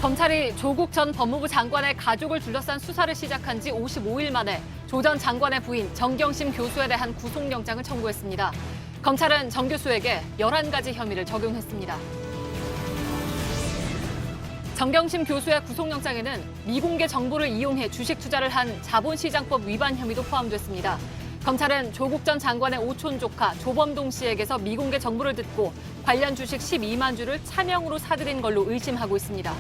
검찰이 조국 전 법무부 장관의 가족을 둘러싼 수사를 시작한 지 55일 만에 조 전 장관의 부인 정경심 교수에 대한 구속영장을 청구했습니다. 검찰은 정 교수에게 11가지 혐의를 적용했습니다. 정경심 교수의 구속영장에는 미공개 정보를 이용해 주식 투자를 한 자본시장법 위반 혐의도 포함됐습니다. 검찰은 조국 전 장관의 오촌 조카 조범동 씨에게서 미공개 정보를 듣고 관련 주식 12만 주를 차명으로 사들인 걸로 의심하고 있습니다.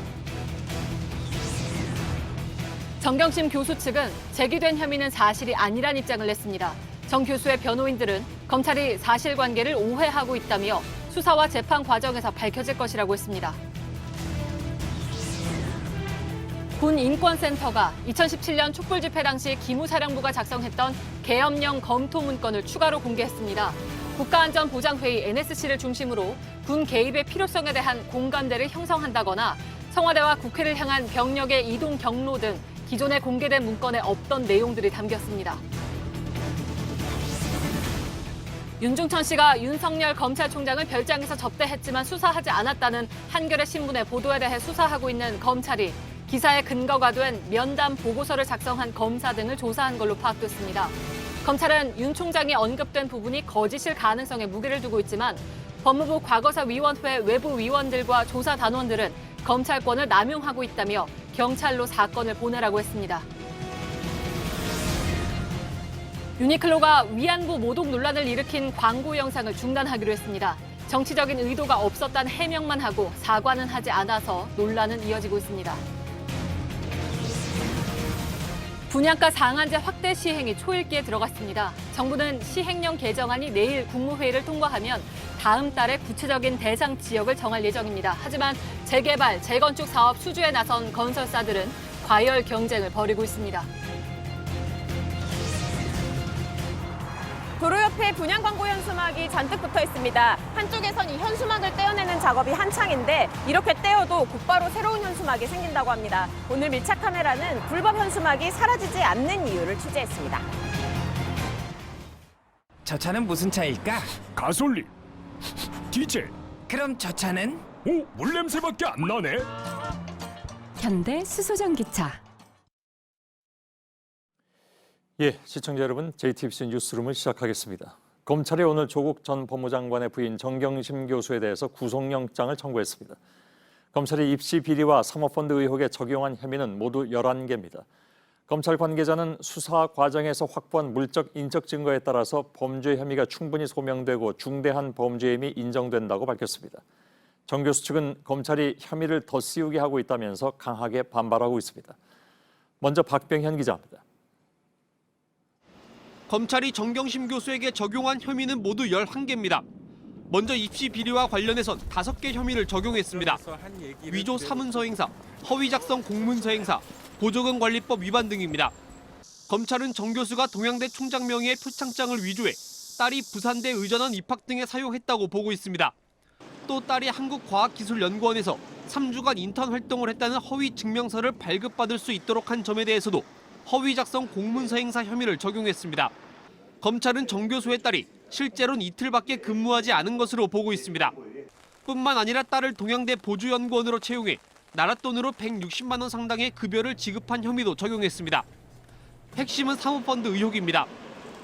정경심 교수 측은 제기된 혐의는 사실이 아니란 입장을 냈습니다. 정 교수의 변호인들은 검찰이 사실관계를 오해하고 있다며 수사와 재판 과정에서 밝혀질 것이라고 했습니다. 군인권센터가 2017년 촛불 집회 당시 기무사령부가 작성했던 계엄령 검토 문건을 추가로 공개했습니다. 국가안전보장회의 NSC를 중심으로 군 개입의 필요성에 대한 공감대를 형성한다거나 청와대와 국회를 향한 병력의 이동 경로 등 기존에 공개된 문건에 없던 내용들이 담겼습니다. 윤중천 씨가 윤석열 검찰총장을 별장에서 접대했지만 수사하지 않았다는 한겨레 신문의 보도에 대해 수사하고 있는 검찰이 기사의 근거가 된 면담 보고서를 작성한 검사 등을 조사한 걸로 파악됐습니다. 검찰은 윤 총장이 언급된 부분이 거짓일 가능성에 무게를 두고 있지만 법무부 과거사위원회 외부 위원들과 조사 단원들은 검찰권을 남용하고 있다며 경찰로 사건을 보내라고 했습니다. 유니클로가 위안부 모독 논란을 일으킨 광고 영상을 중단하기로 했습니다. 정치적인 의도가 없었다는 해명만 하고 사과는 하지 않아서 논란은 이어지고 있습니다. 분양가 상한제 확대 시행이 초읽기에 들어갔습니다. 정부는 시행령 개정안이 내일 국무회의를 통과하면 다음 달에 구체적인 대상 지역을 정할 예정입니다. 하지만 재개발, 재건축 사업 수주에 나선 건설사들은 과열 경쟁을 벌이고 있습니다. 도로 옆에 분양 광고 현수막이 잔뜩 붙어 있습니다. 한쪽에선 이 현수막을 떼어내는 작업이 한창인데 이렇게 떼어도 곧바로 새로운 현수막이 생긴다고 합니다. 오늘 밀착 카메라는 불법 현수막이 사라지지 않는 이유를 취재했습니다. 저 차는 무슨 차일까? 가솔린, 디젤, 그럼 저 차는? 오, 물냄새밖에 안 나네. 현대 수소전기차. 예, 시청자 여러분, JTBC 뉴스룸을 시작하겠습니다. 검찰이 오늘 조국 전 법무장관의 부인 정경심 교수에 대해서 구속영장을 청구했습니다. 검찰이 입시 비리와 사모펀드 의혹에 적용한 혐의는 모두 11개입니다. 검찰 관계자는 수사 과정에서 확보한 물적, 인적 증거에 따라서 범죄 혐의가 충분히 소명되고 중대한 범죄 혐의 인정된다고 밝혔습니다. 정 교수 측은 검찰이 혐의를 덧씌우게 하고 있다면서 강하게 반발하고 있습니다. 먼저 박병현 기자입니다. 검찰이 정경심 교수에게 적용한 혐의는 모두 11개입니다. 먼저 입시 비리와 관련해선 5개 혐의를 적용했습니다. 위조 사문서 행사, 허위 작성 공문서 행사, 보조금 관리법 위반 등입니다. 검찰은 정 교수가 동양대 총장 명의의 표창장을 위조해 딸이 부산대 의전원 입학 등에 사용했다고 보고 있습니다. 또 딸이 한국과학기술연구원에서 3주간 인턴 활동을 했다는 허위 증명서를 발급받을 수 있도록 한 점에 대해서도 허위 작성 공문서 행사 혐의를 적용했습니다. 검찰은 정 교수의 딸이 실제로는 이틀밖에 근무하지 않은 것으로 보고 있습니다. 뿐만 아니라 딸을 동양대 보조연구원으로 채용해 나라 돈으로 160만 원 상당의 급여를 지급한 혐의도 적용했습니다. 핵심은 사모펀드 의혹입니다.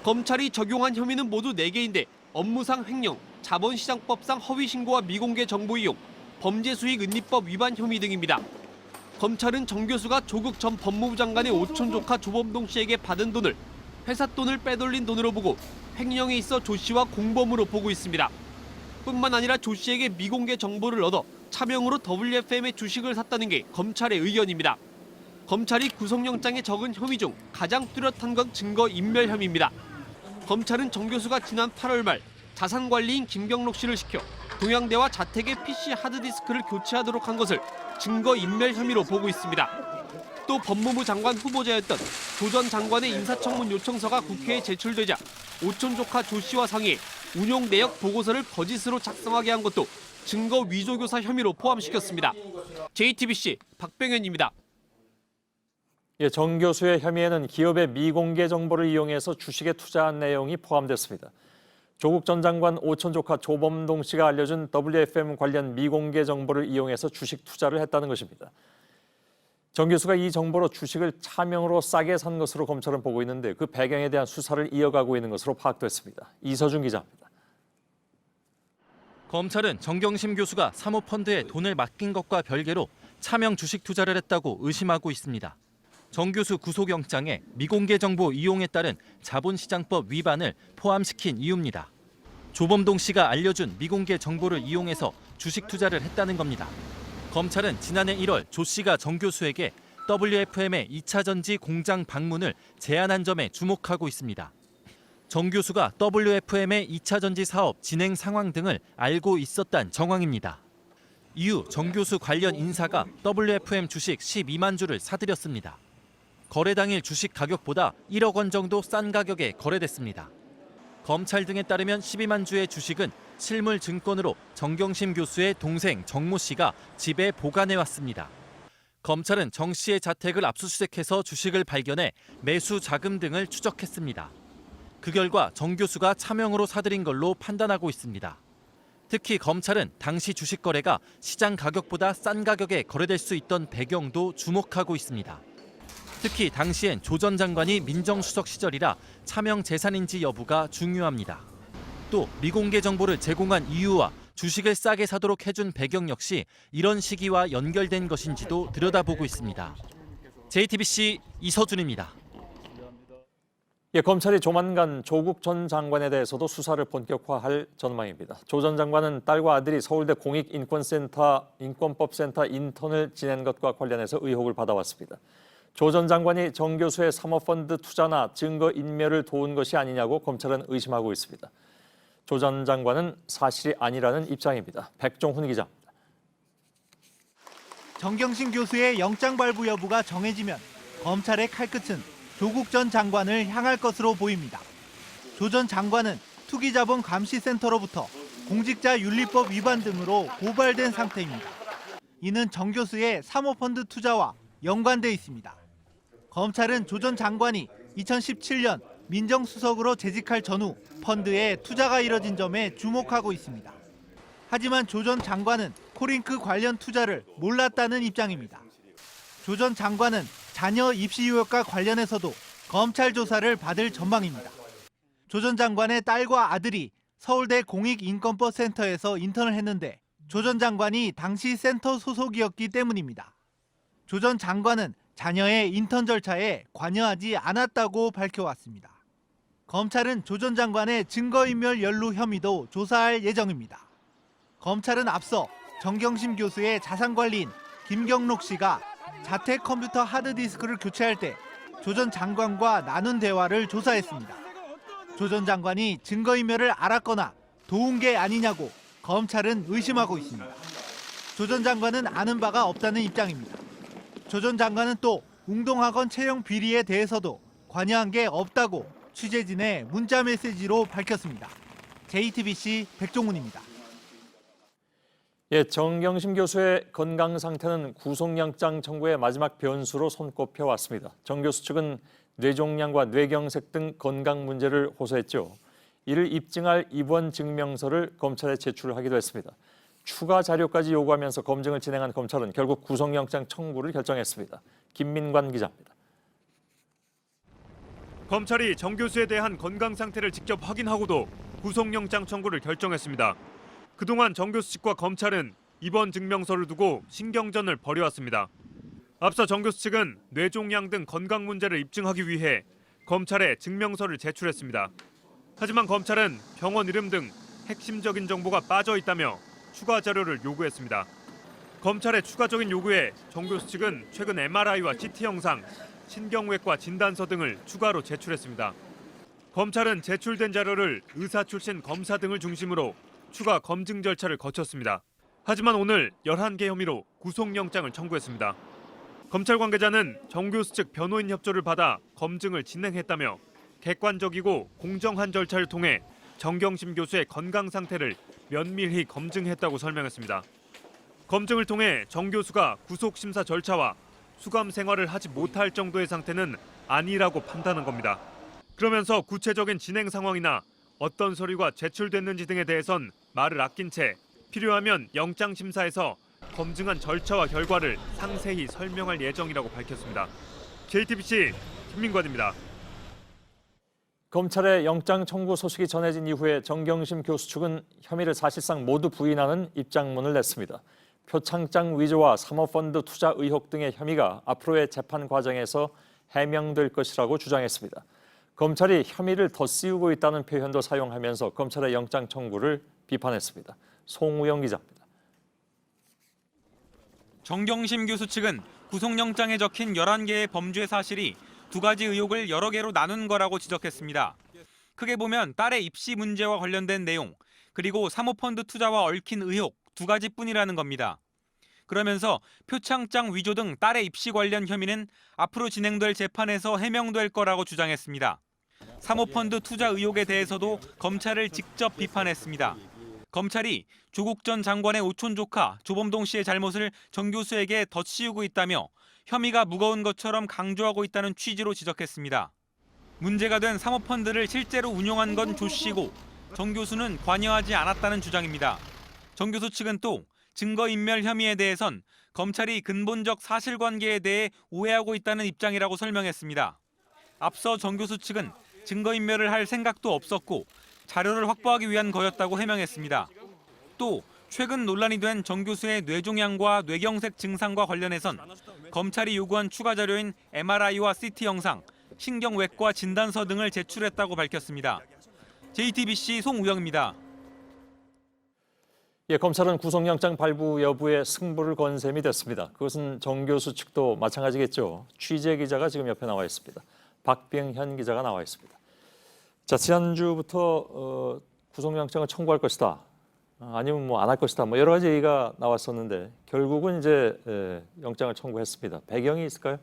검찰이 적용한 혐의는 모두 4개인데 업무상 횡령, 자본시장법상 허위 신고와 미공개 정보 이용, 범죄수익은닉법 위반 혐의 등입니다. 검찰은 정 교수가 조국 전 법무부 장관의 오촌 조카 조범동 씨에게 받은 돈을 회사 돈을 빼돌린 돈으로 보고 횡령에 있어 조 씨와 공범으로 보고 있습니다. 뿐만 아니라 조 씨에게 미공개 정보를 얻어 차명으로 WFM의 주식을 샀다는 게 검찰의 의견입니다. 검찰이 구속영장에 적은 혐의 중 가장 뚜렷한 건 증거인멸 혐의입니다. 검찰은 정 교수가 지난 8월 말 자산관리인 김경록 씨를 시켜 동양대와 자택의 PC 하드디스크를 교체하도록 한 것을 증거인멸 혐의로 보고 있습니다. 또 법무부 장관 후보자였던 조 전 장관의 인사청문 요청서가 국회에 제출되자 오촌 조카 조 씨와 상의해 운용 내역 보고서를 거짓으로 작성하게 한 것도 증거 위조 교사 혐의로 포함시켰습니다. JTBC 박병현입니다. 예, 정 교수의 혐의에는 기업의 미공개 정보를 이용해서 주식에 투자한 내용이 포함됐습니다. 조국 전 장관 오촌 조카 조범동 씨가 알려준 WFM 관련 미공개 정보를 이용해서 주식 투자를 했다는 것입니다. 정 교수가 이 정보로 주식을 차명으로 싸게 산 것으로 검찰은 보고 있는데 그 배경에 대한 수사를 이어가고 있는 것으로 파악됐습니다. 이서준 기자입니다. 검찰은 정경심 교수가 사모펀드에 돈을 맡긴 것과 별개로 차명 주식 투자를 했다고 의심하고 있습니다. 정 교수 구속영장에 미공개 정보 이용에 따른 자본시장법 위반을 포함시킨 이유입니다. 조범동 씨가 알려준 미공개 정보를 이용해서 주식 투자를 했다는 겁니다. 검찰은 지난해 1월 조 씨가 정 교수에게 WFM의 2차 전지 공장 방문을 제안한 점에 주목하고 있습니다. 정 교수가 WFM의 2차 전지 사업 진행 상황 등을 알고 있었단 정황입니다. 이후 정 교수 관련 인사가 WFM 주식 12만 주를 사들였습니다. 거래 당일 주식 가격보다 1억 원 정도 싼 가격에 거래됐습니다. 검찰 등에 따르면 12만 주의 주식은 실물 증권으로 정경심 교수의 동생 정모 씨가 집에 보관해왔습니다. 검찰은 정 씨의 자택을 압수수색해서 주식을 발견해 매수 자금 등을 추적했습니다. 그 결과 정 교수가 차명으로 사들인 걸로 판단하고 있습니다. 특히 검찰은 당시 주식 거래가 시장 가격보다 싼 가격에 거래될 수 있던 배경도 주목하고 있습니다. 특히 당시엔 조 전 장관이 민정수석 시절이라 차명 재산인지 여부가 중요합니다. 또 미공개 정보를 제공한 이유와 주식을 싸게 사도록 해준 배경 역시 이런 시기와 연결된 것인지도 들여다보고 있습니다. JTBC 이서준입니다. 검찰이 조만간 조국 전 장관에 대해서도 수사를 본격화할 전망입니다. 조 전 장관은 딸과 아들이 서울대 공익인권법센터 인턴을 지낸 것과 관련해서 의혹을 받아왔습니다. 조 전 장관이 정 교수의 사모펀드 투자나 증거인멸을 도운 것이 아니냐고 검찰은 의심하고 있습니다. 조 전 장관은 사실이 아니라는 입장입니다. 백종훈 기자입니다. 정경심 교수의 영장 발부 여부가 정해지면 검찰의 칼끝은 조국 전 장관을 향할 것으로 보입니다. 조 전 장관은 투기자본감시센터로부터 공직자윤리법 위반 등으로 고발된 상태입니다. 이는 정 교수의 사모펀드 투자와 연관돼 있습니다. 검찰은 조 전 장관이 2017년 민정수석으로 재직할 전후 펀드에 투자가 이뤄진 점에 주목하고 있습니다. 하지만 조 전 장관은 코링크 관련 투자를 몰랐다는 입장입니다. 조 전 장관은 자녀 입시 유학과 관련해서도 검찰 조사를 받을 전망입니다. 조 전 장관의 딸과 아들이 서울대 공익인권법센터에서 인턴을 했는데 조 전 장관이 당시 센터 소속이었기 때문입니다. 조 전 장관은 자녀의 인턴 절차에 관여하지 않았다고 밝혀왔습니다. 검찰은 조 전 장관의 증거인멸 연루 혐의도 조사할 예정입니다. 검찰은 앞서 정경심 교수의 자산관리인 김경록 씨가 자택 컴퓨터 하드디스크를 교체할 때 조 전 장관과 나눈 대화를 조사했습니다. 조 전 장관이 증거인멸을 알았거나 도운 게 아니냐고 검찰은 의심하고 있습니다. 조 전 장관은 아는 바가 없다는 입장입니다. 조 전 장관은 또 웅동학원 채용 비리에 대해서도 관여한 게 없다고 취재진의 문자 메시지로 밝혔습니다. JTBC 백종훈입니다. 정경심 교수의 건강 상태는 구속영장 청구의 마지막 변수로 손꼽혀 왔습니다. 정 교수 측은 뇌종양과 뇌경색 등 건강 문제를 호소했죠. 이를 입증할 입원 증명서를 검찰에 제출하기도 했습니다. 추가 자료까지 요구하면서 검증을 진행한 검찰은 결국 구속영장 청구를 결정했습니다. 김민관 기자입니다. 검찰이 정 교수에 대한 건강 상태를 직접 확인하고도 구속영장 청구를 결정했습니다. 그동안 정 교수 측과 검찰은 입원 증명서를 두고 신경전을 벌여왔습니다. 앞서 정 교수 측은 뇌종양 등 건강 문제를 입증하기 위해 검찰에 증명서를 제출했습니다. 하지만 검찰은 병원 이름 등 핵심적인 정보가 빠져 있다며 추가 자료를 요구했습니다. 검찰의 추가적인 요구에 정 교수 측은 최근 MRI와 CT 영상, 신경외과 진단서 등을 추가로 제출했습니다. 검찰은 제출된 자료를 의사 출신 검사 등을 중심으로 추가 검증 절차를 거쳤습니다. 하지만 오늘 11개 혐의로 구속영장을 청구했습니다. 검찰 관계자는 정 교수 측 변호인 협조를 받아 검증을 진행했다며 객관적이고 공정한 절차를 통해 정경심 교수의 건강 상태를 면밀히 검증했다고 설명했습니다. 검증을 통해 정 교수가 구속심사 절차와 수감 생활을 하지 못할 정도의 상태는 아니라고 판단한 겁니다. 그러면서 구체적인 진행 상황이나 어떤 서류가 제출됐는지 등에 대해선 말을 아낀 채 필요하면 영장 심사에서 검증한 절차와 결과를 상세히 설명할 예정이라고 밝혔습니다. JTBC 김민관입니다. 검찰의 영장 청구 소식이 전해진 이후에 정경심 교수 측은 혐의를 사실상 모두 부인하는 입장문을 냈습니다. 표창장 위조와 사모펀드 투자 의혹 등의 혐의가 앞으로의 재판 과정에서 해명될 것이라고 주장했습니다. 검찰이 혐의를 덧씌우고 있다는 표현도 사용하면서 검찰의 영장 청구를 비판했습니다. 송우영 기자입니다. 정경심 교수 측은 구속영장에 적힌 11개의 범죄 사실이 두 가지 의혹을 여러 개로 나눈 거라고 지적했습니다. 크게 보면 딸의 입시 문제와 관련된 내용, 그리고 사모펀드 투자와 얽힌 의혹 두 가지뿐이라는 겁니다. 그러면서 표창장 위조 등 딸의 입시 관련 혐의는 앞으로 진행될 재판에서 해명될 거라고 주장했습니다. 사모펀드 투자 의혹에 대해서도 검찰을 직접 비판했습니다. 검찰이 조국 전 장관의 오촌 조카 조범동 씨의 잘못을 정 교수에게 덧씌우고 있다며 혐의가 무거운 것처럼 강조하고 있다는 취지로 지적했습니다. 문제가 된 사모펀드를 실제로 운용한 건 조 씨고 정 교수는 관여하지 않았다는 주장입니다. 정 교수 측은 또 증거인멸 혐의에 대해선 검찰이 근본적 사실관계에 대해 오해하고 있다는 입장이라고 설명했습니다. 앞서 정 교수 측은 증거인멸을 할 생각도 없었고 자료를 확보하기 위한 거였다고 해명했습니다. 또 최근 논란이 된 정 교수의 뇌종양과 뇌경색 증상과 관련해선 검찰이 요구한 추가 자료인 MRI와 CT 영상, 신경외과 진단서 등을 제출했다고 밝혔습니다. JTBC 송우영입니다. 검찰은 구속영장 발부 여부에 승부를 건 셈이 됐습니다. 그것은 정 교수 측도 마찬가지겠죠. 취재 기자가 지금 옆에 나와 있습니다. 박병현 기자가 나와 있습니다. 자, 지난주부터 구속영장을 청구할 것이다. 아니면 뭐 안 할 것이다. 뭐 여러 가지 얘기가 나왔었는데 결국은 이제 영장을 청구했습니다. 배경이 있을까요?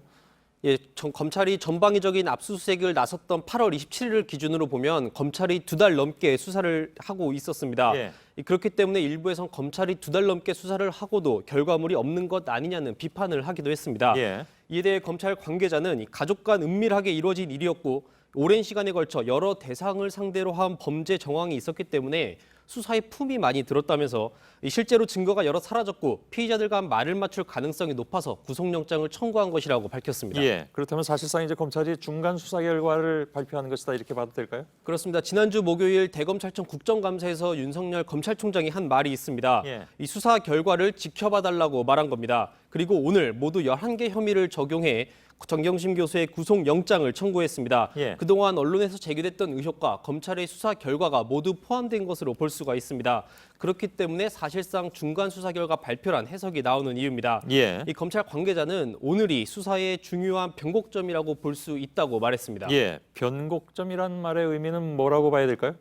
예, 검찰이 전방위적인 압수수색을 나섰던 8월 27일을 기준으로 보면 검찰이 2달 넘게 수사를 하고 있었습니다. 예. 그렇기 때문에 일부에선 검찰이 2달 넘게 수사를 하고도 결과물이 없는 것 아니냐는 비판을 하기도 했습니다. 예. 이에 대해 검찰 관계자는 가족 간 은밀하게 이루어진 일이었고 오랜 시간에 걸쳐 여러 대상을 상대로 한 범죄 정황이 있었기 때문에 수사에 품이 많이 들었다면서 실제로 증거가 여러 사라졌고 피의자들과 말을 맞출 가능성이 높아서 구속영장을 청구한 것이라고 밝혔습니다. 예. 그렇다면 사실상 이제 검찰이 중간 수사 결과를 발표하는 것이다 이렇게 봐도 될까요? 그렇습니다. 지난주 목요일 대검찰청 국정감사에서 윤석열 검찰총장이 한 말이 있습니다. 예. 이 수사 결과를 지켜봐달라고 말한 겁니다. 그리고 오늘 모두 11개 혐의를 적용해 정경심 교수의 구속영장을 청구했습니다. 예. 그동안 언론에서 제기됐던 의혹과 검찰의 수사 결과가 모두 포함된 것으로 볼 수가 있습니다. 그렇기 때문에 사실상 중간 수사 결과 발표란 해석이 나오는 이유입니다. 예. 이 검찰 관계자는 오늘이 수사의 중요한 변곡점이라고 볼 수 있다고 말했습니다. 예. 변곡점이란 말의 의미는 뭐라고 봐야 될까요?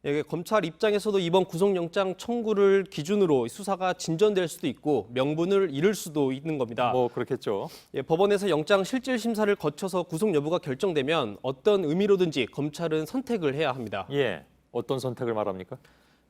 예, 검찰 입장에서도 이번 구속영장 청구를 기준으로 수사가 진전될 수도 있고 명분을 잃을 수도 있는 겁니다. 뭐 그렇겠죠. 예, 법원에서 영장 실질 심사를 거쳐서 구속 여부가 결정되면 어떤 의미로든지 검찰은 선택을 해야 합니다. 예. 어떤 선택을 말합니까?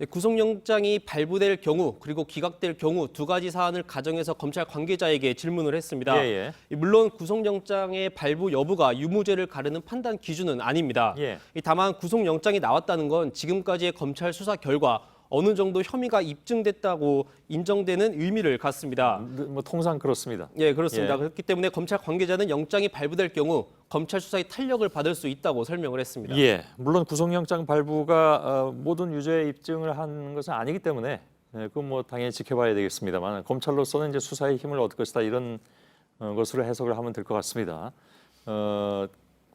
예, 구속영장이 발부될 경우 그리고 기각될 경우 두 가지 사안을 가정해서 검찰 관계자에게 질문을 했습니다. 예. 물론 구속영장의 발부 여부가 유무죄를 가르는 판단 기준은 아닙니다. 예. 다만 구속영장이 나왔다는 건 지금까지의 검찰 수사 결과 어느 정도 혐의가 입증됐다고 인정되는 의미를 갖습니다. 뭐 통상 그렇습니다. 예, 그렇습니다. 예. 그렇기 때문에 검찰 관계자는 영장이 발부될 경우 검찰 수사에 탄력을 받을 수 있다고 설명을 했습니다. 예, 물론 구속영장 발부가 모든 유죄 입증을 한 것은 아니기 때문에 그건 뭐 당연히 지켜봐야 되겠습니다만 검찰로서는 이제 수사의 힘을 얻을 것이다 이런 것으로 해석을 하면 될 것 같습니다.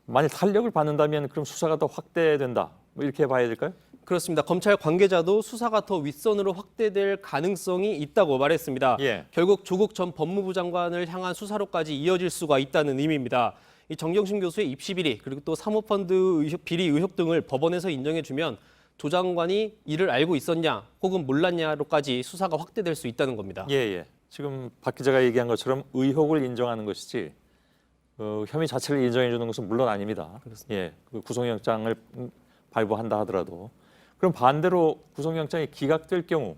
만일 탄력을 받는다면 그럼 수사가 더 확대된다 뭐 이렇게 봐야 될까요? 그렇습니다. 검찰 관계자도 수사가 더 윗선으로 확대될 가능성이 있다고 말했습니다. 예. 결국 조국 전 법무부 장관을 향한 수사로까지 이어질 수가 있다는 의미입니다. 이 정경심 교수의 입시 비리 그리고 또 사모펀드 비리 의혹 등을 법원에서 인정해주면 조 장관이 이를 알고 있었냐 혹은 몰랐냐로까지 수사가 확대될 수 있다는 겁니다. 예. 지금 박 기자가 얘기한 것처럼 의혹을 인정하는 것이지 혐의 자체를 인정해 주는 것은 물론 아닙니다. 그렇습니다. 예, 그 구속영장을 발부한다 하더라도 그럼 반대로 구속영장이 기각될 경우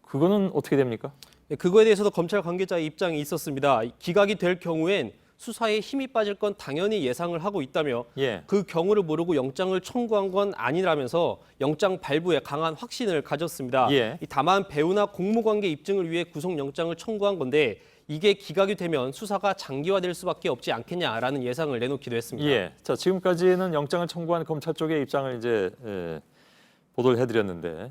그거는 어떻게 됩니까? 그거에 대해서도 검찰 관계자의 입장이 있었습니다. 기각이 될 경우엔 수사에 힘이 빠질 건 당연히 예상을 하고 있다며 예. 그 경우를 모르고 영장을 청구한 건 아니라면서 영장 발부에 강한 확신을 가졌습니다. 예. 다만 배우나 공무관계 입증을 위해 구속영장을 청구한 건데 이게 기각이 되면 수사가 장기화될 수밖에 없지 않겠냐라는 예상을 내놓기도 했습니다. 예. 자, 지금까지는 영장을 청구한 검찰 쪽의 입장을 이제 보도를 해드렸는데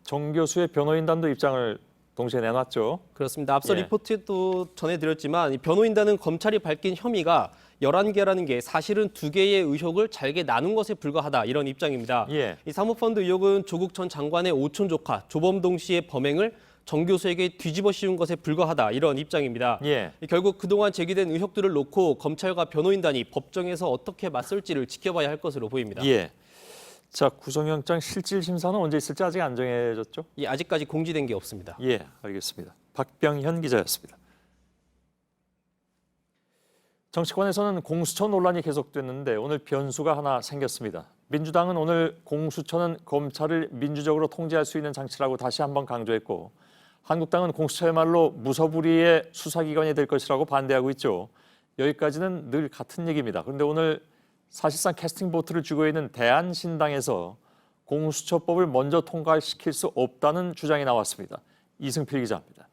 정 교수의 변호인단도 입장을 동시에 내놨죠. 그렇습니다. 앞서 예. 리포트도 전해드렸지만 이 변호인단은 검찰이 밝힌 혐의가 11개라는 게 사실은 2개의 의혹을 잘게 나눈 것에 불과하다 이런 입장입니다. 예. 이 사모펀드 의혹은 조국 전 장관의 오촌 조카 조범동 씨의 범행을 정 교수에게 뒤집어 씌운 것에 불과하다 이런 입장입니다. 예. 결국 그동안 제기된 의혹들을 놓고 검찰과 변호인단이 법정에서 어떻게 맞설지를 지켜봐야 할 것으로 보입니다. 예. 자, 구속영장 실질 심사는 언제 있을지 아직 안 정해졌죠? 아직까지 공지된 게 없습니다. 예, 알겠습니다. 박병현 기자였습니다. 정치권에서는 공수처 논란이 계속됐는데 오늘 변수가 하나 생겼습니다. 민주당은 오늘 공수처는 검찰을 민주적으로 통제할 수 있는 장치라고 다시 한번 강조했고 한국당은 공수처야말로 무서불위의 수사기관이 될 것이라고 반대하고 있죠. 여기까지는 늘 같은 얘기입니다. 그런데 오늘 사실상 캐스팅 보트를 쥐고 있는 대한신당에서 공수처법을 먼저 통과시킬 수 없다는 주장이 나왔습니다. 이승필 기자입니다.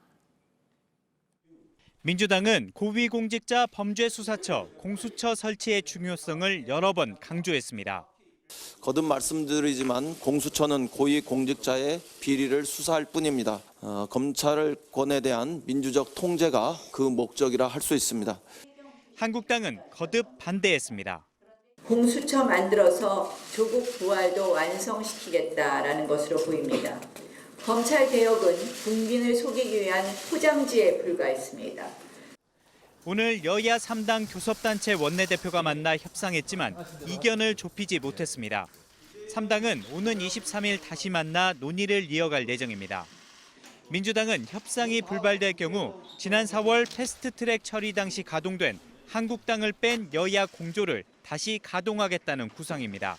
민주당은 고위공직자 범죄수사처 공수처 설치의 중요성을 여러 번 강조했습니다. 거듭 말씀드리지만 공수처는 고위공직자의 비리를 수사할 뿐입니다. 검찰권에 대한 민주적 통제가 그 목적이라 할 수 있습니다. 한국당은 거듭 반대했습니다. 공수처 만들어서 조국 부활도 완성시키겠다라는 것으로 보입니다. 검찰개혁은 국민을 속이기 위한 포장지에 불과했습니다. 오늘 여야 3당 교섭단체 원내대표가 만나 협상했지만 이견을 좁히지 못했습니다. 3당은 오는 23일 다시 만나 논의를 이어갈 예정입니다. 민주당은 협상이 불발될 경우 지난 4월 패스트트랙 처리 당시 가동된 한국당을 뺀 여야 공조를 다시 가동하겠다는 구상입니다.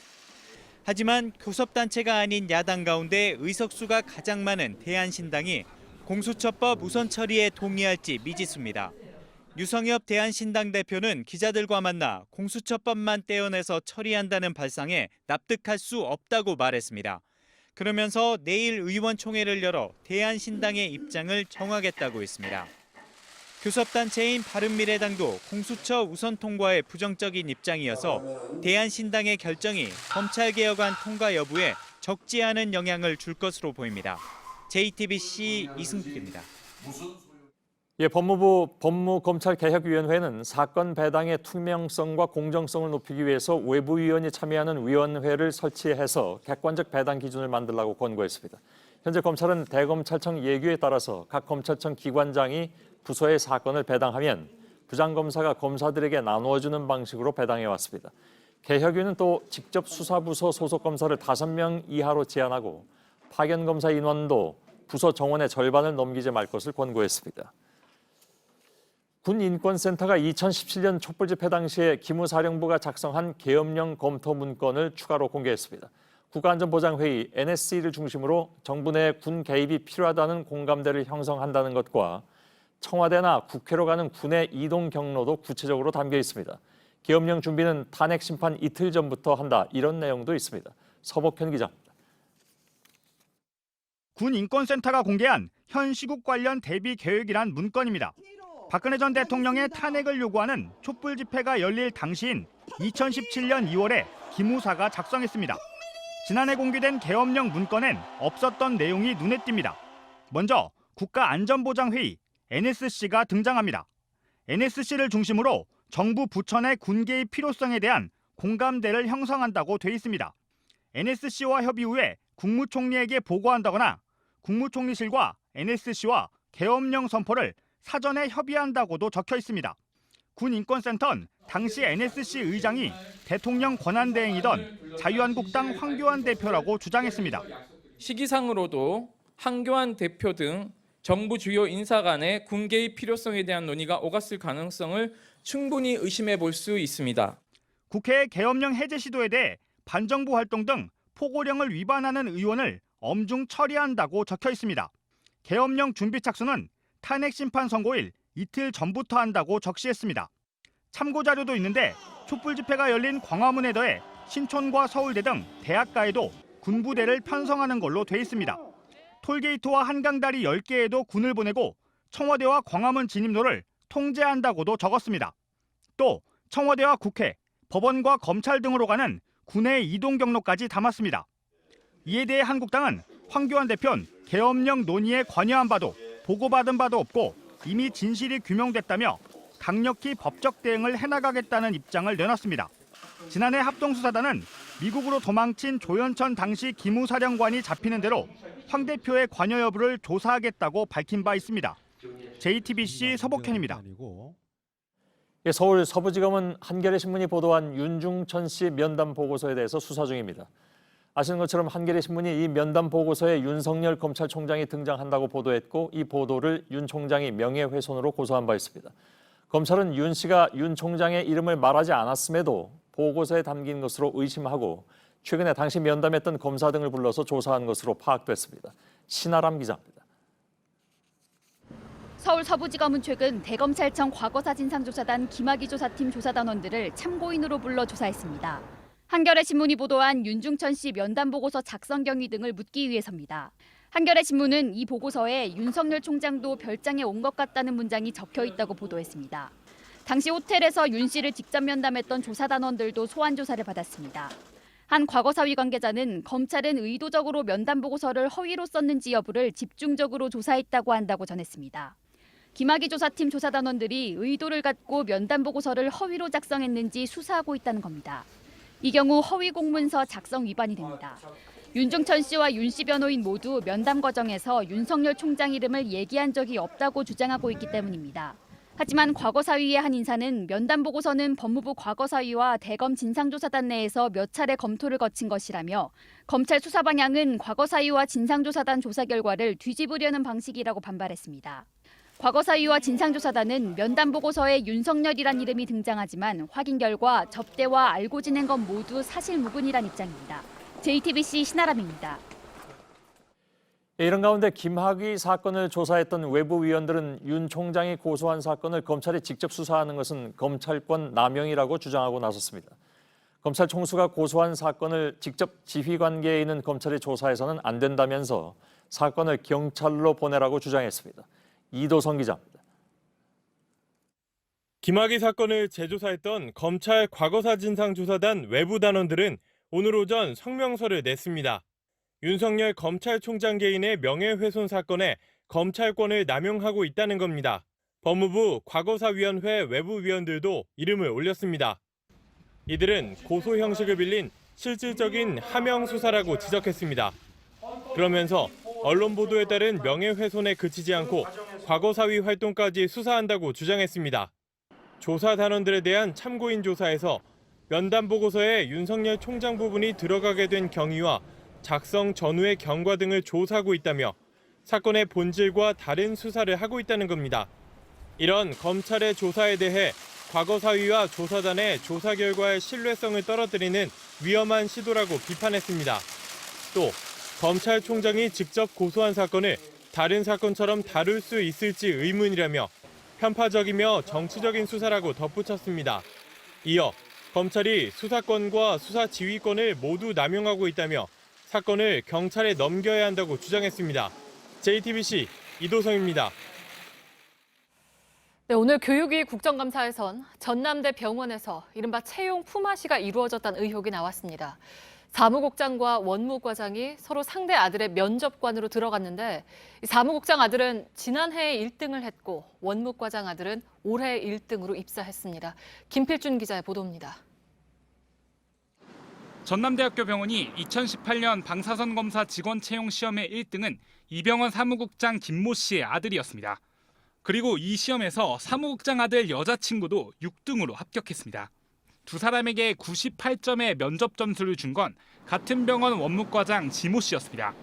하지만 교섭단체가 아닌 야당 가운데 의석수가 가장 많은 대한신당이 공수처법 우선 처리에 동의할지 미지수입니다. 유성엽 대한신당 대표는 기자들과 만나 공수처법만 떼어내서 처리한다는 발상에 납득할 수 없다고 말했습니다. 그러면서 내일 의원총회를 열어 대한신당의 입장을 정하겠다고 했습니다. 교섭단체인 바른미래당도 공수처 우선 통과에 부정적인 입장이어서 대한신당의 결정이 검찰개혁안 통과 여부에 적지 않은 영향을 줄 것으로 보입니다. JTBC 이승필입니다. 예, 법무부 법무검찰개혁위원회는 사건 배당의 투명성과 공정성을 높이기 위해서 외부위원이 참여하는 위원회를 설치해서 객관적 배당 기준을 만들라고 권고했습니다. 현재 검찰은 대검찰청 예규에 따라서 각 검찰청 기관장이 부서의 사건을 배당하면 부장검사가 검사들에게 나누어주는 방식으로 배당해왔습니다. 개혁위는 또 직접 수사부서 소속 검사를 5명 이하로 제한하고 파견검사 인원도 부서 정원의 절반을 넘기지 말 것을 권고했습니다. 군인권센터가 2017년 촛불집회 당시에 기무사령부가 작성한 계엄령 검토 문건을 추가로 공개했습니다. 국가안전보장회의 NSC를 중심으로 정부 내 군 개입이 필요하다는 공감대를 형성한다는 것과 청와대나 국회로 가는 군의 이동 경로도 구체적으로 담겨 있습니다. 계엄령 준비는 탄핵 심판 이틀 전부터 한다, 이런 내용도 있습니다. 서복현 기자입니다. 군인권센터가 공개한 현 시국 관련 대비 계획이란 문건입니다. 박근혜 전 대통령의 탄핵을 요구하는 촛불 집회가 열릴 당시인 2017년 2월에 기무사가 작성했습니다. 지난해 공개된 계엄령 문건엔 없었던 내용이 눈에 띕니다. 먼저 국가안전보장회의 NSC가 등장합니다. NSC를 중심으로 정부 부처 내 군 개입 필요성에 대한 공감대를 형성한다고 돼 있습니다. NSC와 협의 후에 국무총리에게 보고한다거나 국무총리실과 NSC와 계엄령 선포를 사전에 협의한다고도 적혀 있습니다. 군인권센터는 당시 NSC 의장이 대통령 권한대행이던 자유한국당 황교안 대표라고 주장했습니다. 시기상으로도 황교안 대표 등 정부 주요 인사 간의 군 개입 필요성에 대한 논의가 오갔을 가능성을 충분히 의심해 볼 수 있습니다. 국회의 계엄령 해제 시도에 대해 반정부 활동 등 포고령을 위반하는 의원을 엄중 처리한다고 적혀 있습니다. 계엄령 준비 착수는 탄핵 심판 선고일 이틀 전부터 한다고 적시했습니다. 참고 자료도 있는데 촛불 집회가 열린 광화문에 더해 신촌과 서울대 등 대학가에도 군부대를 편성하는 걸로 돼 있습니다. 톨게이트와 한강다리 10개에도 군을 보내고 청와대와 광화문 진입로를 통제한다고도 적었습니다. 또 청와대와 국회, 법원과 검찰 등으로 가는 군의 이동 경로까지 담았습니다. 이에 대해 한국당은 황교안 대표는 계엄령 논의에 관여한 바도 보고받은 바도 없고 이미 진실이 규명됐다며 강력히 법적 대응을 해나가겠다는 입장을 내놨습니다. 지난해 합동수사단은 미국으로 도망친 조현천 당시 기무사령관이 잡히는 대로 황 대표의 관여 여부를 조사하겠다고 밝힌 바 있습니다. JTBC 서복현입니다. 서울 서부지검은 한겨레 신문이 보도한 윤중천 씨 면담 보고서에 대해서 수사 중입니다. 아시는 것처럼 한겨레 신문이 이 면담 보고서에 윤석열 검찰총장이 등장한다고 보도했고 이 보도를 윤 총장이 명예훼손으로 고소한 바 있습니다. 검찰은 윤 씨가 윤 총장의 이름을 말하지 않았음에도 보고서에 담긴 것으로 의심하고 최근에 당시 면담했던 검사 등을 불러서 조사한 것으로 파악됐습니다. 신아람 기자입니다. 서울 서부지검은 최근 대검찰청 과거사진상조사단 김학의 조사팀 조사단원들을 참고인으로 불러 조사했습니다. 한겨레 신문이 보도한 윤중천 씨 면담 보고서 작성 경위 등을 묻기 위해서입니다. 한겨레 신문은 이 보고서에 윤석열 총장도 별장에 온 것 같다는 문장이 적혀 있다고 보도했습니다. 당시 호텔에서 윤 씨를 직접 면담했던 조사단원들도 소환 조사를 받았습니다. 한 과거사위 관계자는 검찰은 의도적으로 면담 보고서를 허위로 썼는지 여부를 집중적으로 조사했다고 한다고 전했습니다. 김학의 조사팀 조사단원들이 의도를 갖고 면담 보고서를 허위로 작성했는지 수사하고 있다는 겁니다. 이 경우 허위 공문서 작성 위반이 됩니다. 윤중천 씨와 윤 씨 변호인 모두 면담 과정에서 윤석열 총장 이름을 얘기한 적이 없다고 주장하고 있기 때문입니다. 하지만 과거사위의 한 인사는 면담 보고서는 법무부 과거사위와 대검 진상조사단 내에서 몇 차례 검토를 거친 것이라며 검찰 수사 방향은 과거사위와 진상조사단 조사 결과를 뒤집으려는 방식이라고 반발했습니다. 과거사위와 진상조사단은 면담 보고서에 윤석열이란 이름이 등장하지만 확인 결과 접대와 알고 지낸 건 모두 사실무근이란 입장입니다. JTBC 신아람입니다. 이런 가운데 김학의 사건을 조사했던 외부 위원들은 윤 총장이 고소한 사건을 검찰이 직접 수사하는 것은 검찰권 남용이라고 주장하고 나섰습니다. 검찰 총수가 고소한 사건을 직접 지휘 관계에 있는 검찰이 조사해서는 안 된다면서 사건을 경찰로 보내라고 주장했습니다. 이도성 기자입니다. 김학의 사건을 재조사했던 검찰 과거사진상조사단 외부 단원들은 오늘 오전 성명서를 냈습니다. 윤석열 검찰총장 개인의 명예훼손 사건에 검찰권을 남용하고 있다는 겁니다. 법무부 과거사위원회 외부 위원들도 이름을 올렸습니다. 이들은 고소 형식을 빌린 실질적인 하명 수사라고 지적했습니다. 그러면서 언론 보도에 따른 명예훼손에 그치지 않고 과거사위 활동까지 수사한다고 주장했습니다. 조사 단원들에 대한 참고인 조사에서 면담 보고서에 윤석열 총장 부분이 들어가게 된 경위와 작성 전후의 경과 등을 조사하고 있다며 사건의 본질과 다른 수사를 하고 있다는 겁니다. 이런 검찰의 조사에 대해 과거사위와 조사단의 조사 결과의 신뢰성을 떨어뜨리는 위험한 시도라고 비판했습니다. 또 검찰총장이 직접 고소한 사건을 다른 사건처럼 다룰 수 있을지 의문이라며 편파적이며 정치적인 수사라고 덧붙였습니다. 이어 검찰이 수사권과 수사 지휘권을 모두 남용하고 있다며 사건을 경찰에 넘겨야 한다고 주장했습니다. JTBC 이도성입니다. 네, 오늘 교육위 국정감사에선 전남대 병원에서 이른바 채용 품앗이가 이루어졌다는 의혹이 나왔습니다. 사무국장과 원무과장이 서로 상대 아들의 면접관으로 들어갔는데 사무국장 아들은 지난해에 1등을 했고 원무과장 아들은 올해 1등으로 입사했습니다. 김필준 기자의 보도입니다. 전남대학교 병원이 2018년 방사선 검사 직원 채용 시험의 1등은 이병헌 사무국장 김모 씨의 아들이었습니다. 그리고 이 시험에서 사무국장 아들 여자친구도 6등으로 합격했습니다. 두 사람에게 98점의 면접 점수를 준 건 같은 병원 원무과장 지모 씨였습니다.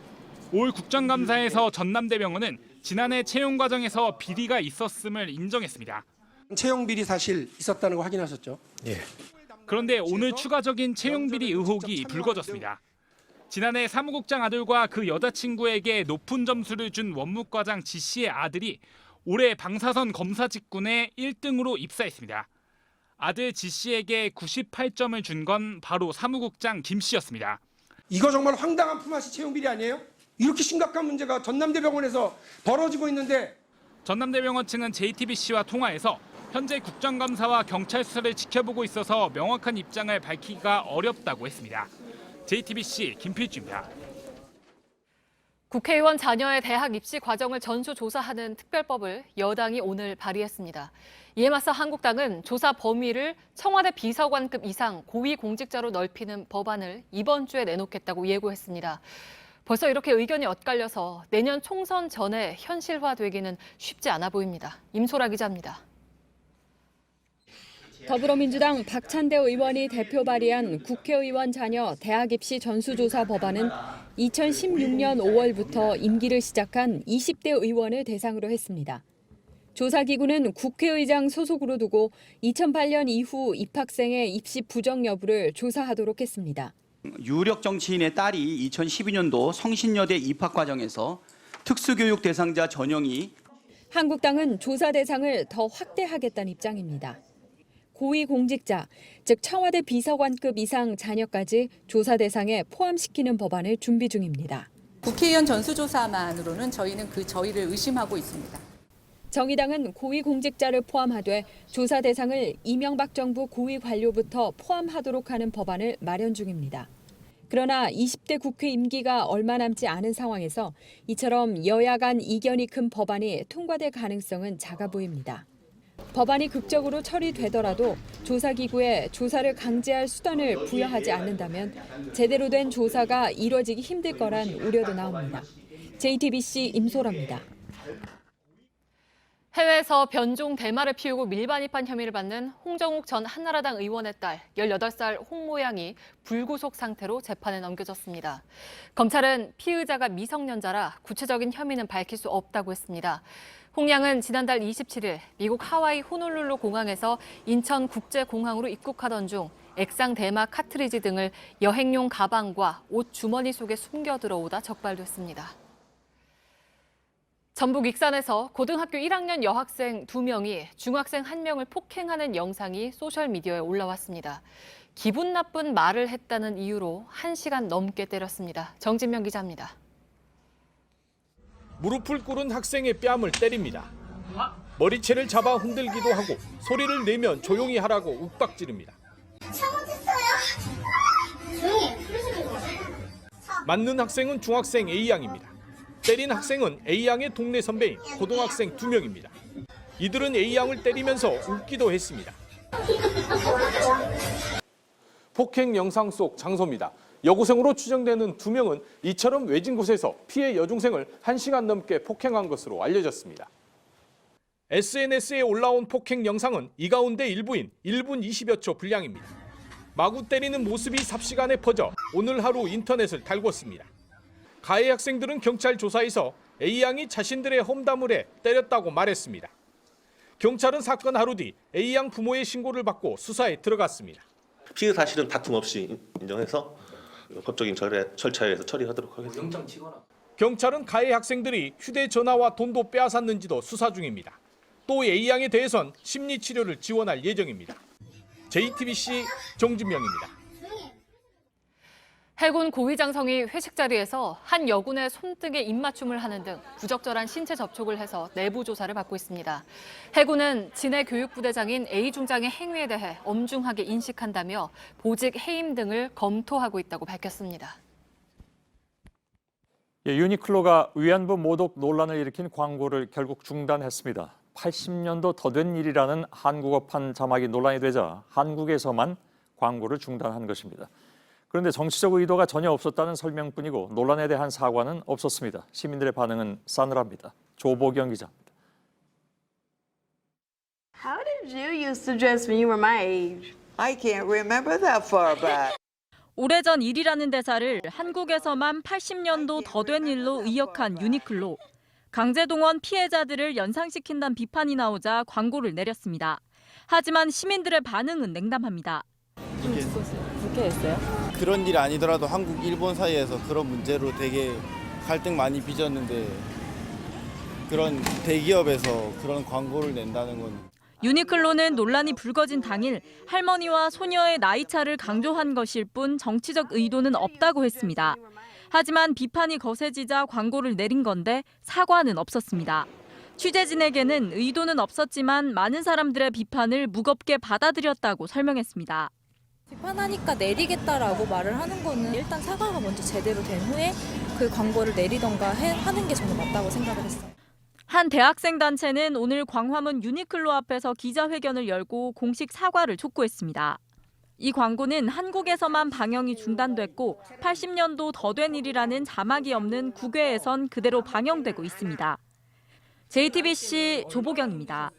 올 국정감사에서 전남대병원은 지난해 채용 과정에서 비리가 있었음을 인정했습니다. 채용 비리 사실 있었다는 거 확인하셨죠? 예. 그런데 오늘 추가적인 채용 비리 의혹이 불거졌습니다. 지난해 사무국장 아들과 그 여자친구에게 높은 점수를 준 원무과장 지 씨의 아들이 올해 방사선 검사 직군에 1등으로 입사했습니다. 아들 지 씨에게 98점을 준 건 바로 사무국장 김 씨였습니다. 이거 정말 황당한 품앗이 채용 비리 아니에요? 이렇게 심각한 문제가 전남대병원에서 벌어지고 있는데 전남대병원 측은 JTBC와 통화에서 현재 국정감사와 경찰 수사를 지켜보고 있어서 명확한 입장을 밝히기가 어렵다고 했습니다. JTBC 김필주입니다. 국회의원 자녀의 대학 입시 과정을 전수조사하는 특별법을 여당이 오늘 발의했습니다. 이에 맞서 한국당은 조사 범위를 청와대 비서관급 이상 고위공직자로 넓히는 법안을 이번 주에 내놓겠다고 예고했습니다. 벌써 이렇게 의견이 엇갈려서 내년 총선 전에 현실화되기는 쉽지 않아 보입니다. 임소라 기자입니다. 더불어민주당 박찬대 의원이 대표 발의한 국회의원 자녀 대학 입시 전수조사 법안은 2016년 5월부터 임기를 시작한 20대 의원을 대상으로 했습니다. 조사기구는 국회의장 소속으로 두고 2008년 이후 입학생의 입시 부정 여부를 조사하도록 했습니다. 유력 정치인의 딸이 2012년도 성신여대 입학 과정에서 특수교육 대상자 전형이 한국당은 조사 대상을 더 확대하겠다는 입장입니다. 고위공직자, 즉 청와대 비서관급 이상 자녀까지 조사 대상에 포함시키는 법안을 준비 중입니다. 국회의원 전수조사만으로는 저희는 저희를 의심하고 있습니다. 정의당은 고위공직자를 포함하되 조사 대상을 이명박 정부 고위 관료부터 포함하도록 하는 법안을 마련 중입니다. 그러나 20대 국회 임기가 얼마 남지 않은 상황에서 이처럼 여야 간 이견이 큰 법안이 통과될 가능성은 작아 보입니다. 법안이 극적으로 처리되더라도 조사기구에 조사를 강제할 수단을 부여하지 않는다면 제대로 된 조사가 이뤄지기 힘들 거란 우려도 나옵니다. JTBC 임소라입니다. 해외에서 변종 대마를 피우고 밀반입한 혐의를 받는 홍정욱 전 한나라당 의원의 딸 18살 홍모 양이 불구속 상태로 재판에 넘겨졌습니다. 검찰은 피의자가 미성년자라 구체적인 혐의는 밝힐 수 없다고 했습니다. 홍 양은 지난달 27일 미국 하와이 호놀룰루 공항에서 인천국제공항으로 입국하던 중 액상 대마 카트리지 등을 여행용 가방과 옷 주머니 속에 숨겨 들어오다 적발됐습니다. 전북 익산에서 고등학교 1학년 여학생 2명이 중학생 1명을 폭행하는 영상이 소셜미디어에 올라왔습니다. 기분 나쁜 말을 했다는 이유로 1시간 넘게 때렸습니다. 정진명 기자입니다. 무릎을 꿇은 학생의 뺨을 때립니다. 머리채를 잡아 흔들기도 하고 소리를 내면 조용히 하라고 욱박지릅니다. 맞는 학생은 중학생 A양입니다. 때린 학생은 A양의 동네 선배인 고등학생 2명입니다. 이들은 A양을 때리면서 웃기도 했습니다. 폭행 영상 속 장소입니다. 여고생으로 추정되는 2명은 이처럼 외진 곳에서 피해 여중생을 1시간 넘게 폭행한 것으로 알려졌습니다. SNS에 올라온 폭행 영상은 이 가운데 일부인 1분 20여 초 분량입니다. 마구 때리는 모습이 삽시간에 퍼져 오늘 하루 인터넷을 달궜습니다. 가해 학생들은 경찰 조사에서 A양이 자신들의 험담을 때렸다고 말했습니다. 경찰은 사건 하루 뒤 A양 부모의 신고를 받고 수사에 들어갔습니다. 피해 사실은 다툼 없이 인정해서 법적인 절차에 의해서 처리하도록 하겠습니다. 경찰은 가해 학생들이 휴대전화와 돈도 빼앗았는지도 수사 중입니다. 또 A양에 대해선 심리치료를 지원할 예정입니다. JTBC 정진명입니다. 해군 고위장성이 회식 자리에서 한 여군의 손등에 입맞춤을 하는 등 부적절한 신체 접촉을 해서 내부 조사를 받고 있습니다. 해군은 진해 교육부대장인 A 중장의 행위에 대해 엄중하게 인식한다며 보직 해임 등을 검토하고 있다고 밝혔습니다. 유니클로가 위안부 모독 논란을 일으킨 광고를 결국 중단했습니다. 80년도 더 된 일이라는 한국어판 자막이 논란이 되자 한국에서만 광고를 중단한 것입니다. 그런데 정치적 의도가 전혀 없었다는 설명뿐이고 논란에 대한 사과는 없었습니다. 시민들의 반응은 싸늘합니다. 조보경 기자입니다. How did you used to dress when you were my age? I can't remember that far back. 오래전 일이라는 대사를 한국에서만 80년도 더 된 일로 의역한 유니클로. 강제동원 피해자들을 연상시킨다는 비판이 나오자 광고를 내렸습니다. 하지만 시민들의 반응은 냉담합니다. 불쾌했어요? 그런 일 아니더라도 한국, 일본 사이에서 그런 문제로 되게 갈등 많이 빚었는데 그런 대기업에서 그런 광고를 낸다는 건 유니클로는 논란이 불거진 당일 할머니와 소녀의 나이 차를 강조한 것일 뿐 정치적 의도는 없다고 했습니다. 하지만 비판이 거세지자 광고를 내린 건데 사과는 없었습니다. 취재진에게는 의도는 없었지만 많은 사람들의 비판을 무겁게 받아들였다고 설명했습니다. 비판하니까 내리겠다라고 말을 하는 거는 일단 사과가 먼저 제대로 된 후에 그 광고를 내리던가 하는 게 저는 맞다고 생각을 했어요. 한 대학생 단체는 오늘 광화문 유니클로 앞에서 기자회견을 열고 공식 사과를 촉구했습니다. 이 광고는 한국에서만 방영이 중단됐고 80년도 더 된 일이라는 자막이 없는 국외에선 그대로 방영되고 있습니다. JTBC 조보경입니다.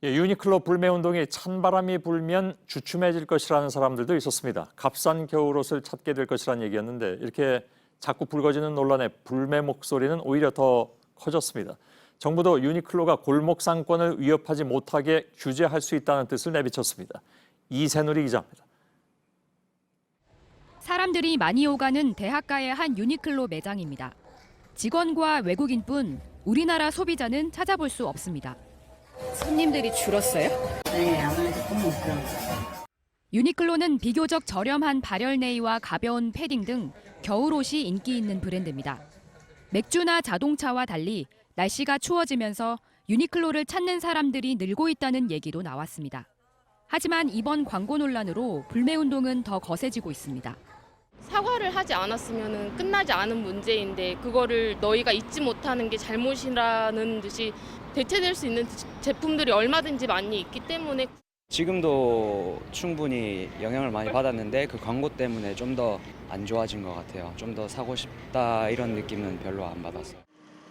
유니클로 불매운동이 찬바람이 불면 주춤해질 것이라는 사람들도 있었습니다. 값싼 겨울옷을 찾게 될 것이라는 얘기였는데 이렇게 자꾸 불거지는 논란에 불매 목소리는 오히려 더 커졌습니다. 정부도 유니클로가 골목 상권을 위협하지 못하게 규제할 수 있다는 뜻을 내비쳤습니다. 이세누리 기자입니다. 사람들이 많이 오가는 대학가의 한 유니클로 매장입니다. 직원과 외국인뿐 우리나라 소비자는 찾아볼 수 없습니다. 손님들이 줄었어요? 네, 아무래도 그런 유니클로는 비교적 저렴한 발열네이와 가벼운 패딩 등 겨울옷이 인기 있는 브랜드입니다. 맥주나 자동차와 달리 날씨가 추워지면서 유니클로를 찾는 사람들이 늘고 있다는 얘기도 나왔습니다. 하지만 이번 광고 논란으로 불매운동은 더 거세지고 있습니다. 사과를 하지 않았으면 끝나지 않은 문제인데 그거를 너희가 잊지 못하는 게 잘못이라는 듯이 대체될 수 있는 제품들이 얼마든지 많이 있기 때문에 지금도 충분히 영향을 많이 받았는데 그 광고 때문에 좀 더 안 좋아진 것 같아요. 좀 더 사고 싶다 이런 느낌은 별로 안 받았어요.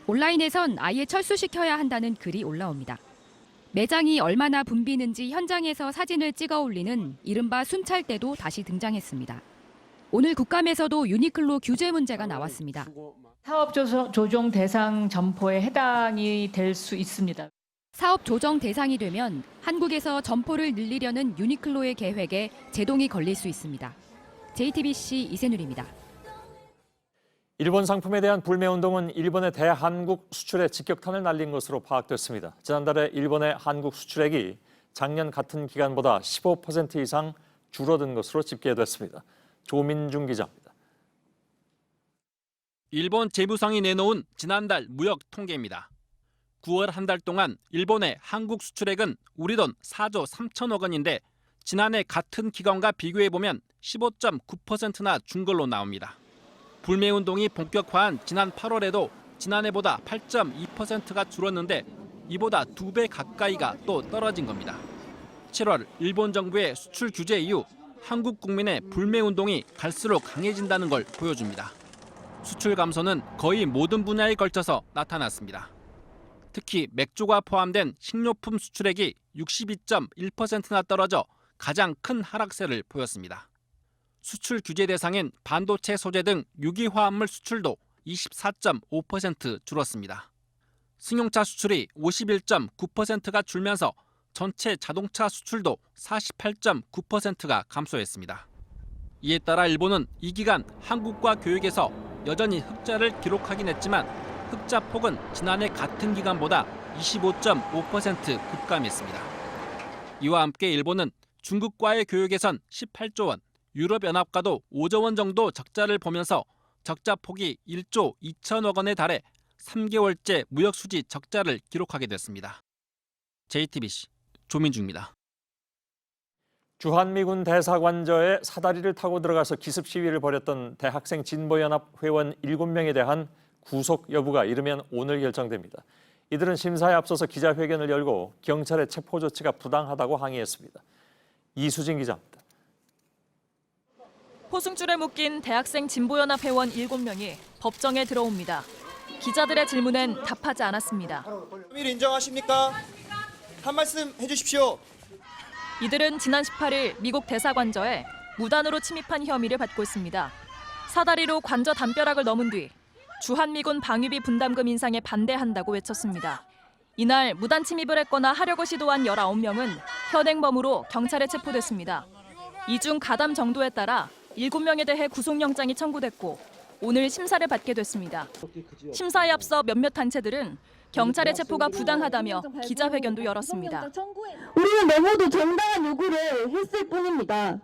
온라인에선 아예 철수시켜야 한다는 글이 올라옵니다. 매장이 얼마나 붐비는지 현장에서 사진을 찍어 올리는 이른바 순찰대도 다시 등장했습니다. 오늘 국감에서도 유니클로 규제 문제가 나왔습니다. 사업 조정 대상 점포에 해당이 될 수 있습니다. 사업 조정 대상이 되면 한국에서 점포를 늘리려는 유니클로의 계획에 제동이 걸릴 수 있습니다. JTBC 이세누리입니다. 일본 상품에 대한 불매운동은 일본의 대한국 수출에 직격탄을 날린 것으로 파악됐습니다. 지난달에 일본의 한국 수출액이 작년 같은 기간보다 15% 이상 줄어든 것으로 집계됐습니다. 조민중 기자입니다. 일본 재무상이 내놓은 지난달 무역 통계입니다. 9월 한 달 동안 일본의 한국 수출액은 우리 돈 4조 3천억 원인데 지난해 같은 기간과 비교해보면 15.9%나 준 걸로 나옵니다. 불매운동이 본격화한 지난 8월에도 지난해보다 8.2%가 줄었는데 이보다 2배 가까이가 또 떨어진 겁니다. 7월 일본 정부의 수출 규제 이후 한국 국민의 불매운동이 갈수록 강해진다는 걸 보여줍니다. 수출 감소는 거의 모든 분야에 걸쳐서 나타났습니다. 특히 맥주가 포함된 식료품 수출액이 62.1%나 떨어져 가장 큰 하락세를 보였습니다. 수출 규제 대상인 반도체 소재 등 유기화합물 수출도 24.5% 줄었습니다. 승용차 수출이 51.9%가 줄면서 전체 자동차 수출도 48.9%가 감소했습니다. 이에 따라 일본은 이 기간 한국과 교역에서 여전히 흑자를 기록하긴 했지만 흑자 폭은 지난해 같은 기간보다 25.5% 급감했습니다. 이와 함께 일본은 중국과의 교역에선 18조 원, 유럽연합과도 5조 원 정도 적자를 보면서 적자 폭이 1조 2천억 원에 달해 3개월째 무역수지 적자를 기록하게 됐습니다. JTBC 조민중입니다. 주한미군 대사관저에 사다리를 타고 들어가서 기습 시위를 벌였던 대학생 진보연합 회원 7명에 대한 구속 여부가 이르면 오늘 결정됩니다. 이들은 심사에 앞서서 기자회견을 열고 경찰의 체포 조치가 부당하다고 항의했습니다. 이수진 기자입니다. 포승줄에 묶인 대학생 진보연합 회원 7명이 법정에 들어옵니다. 기자들의 질문엔 답하지 않았습니다. 혐의를 인정하십니까? 한 말씀 해주십시오. 이들은 지난 18일 미국 대사관저에 무단으로 침입한 혐의를 받고 있습니다. 사다리로 관저 담벼락을 넘은 뒤 주한미군 방위비 분담금 인상에 반대한다고 외쳤습니다. 이날 무단 침입을 했거나 하려고 시도한 19명은 현행범으로 경찰에 체포됐습니다. 이 중 가담 정도에 따라 7명에 대해 구속영장이 청구됐고 오늘 심사를 받게 됐습니다. 심사에 앞서 몇몇 단체들은 경찰의 체포가 부당하다며 기자회견도 열었습니다. 우리는 너무도 정당한 요구를 했을 뿐입니다.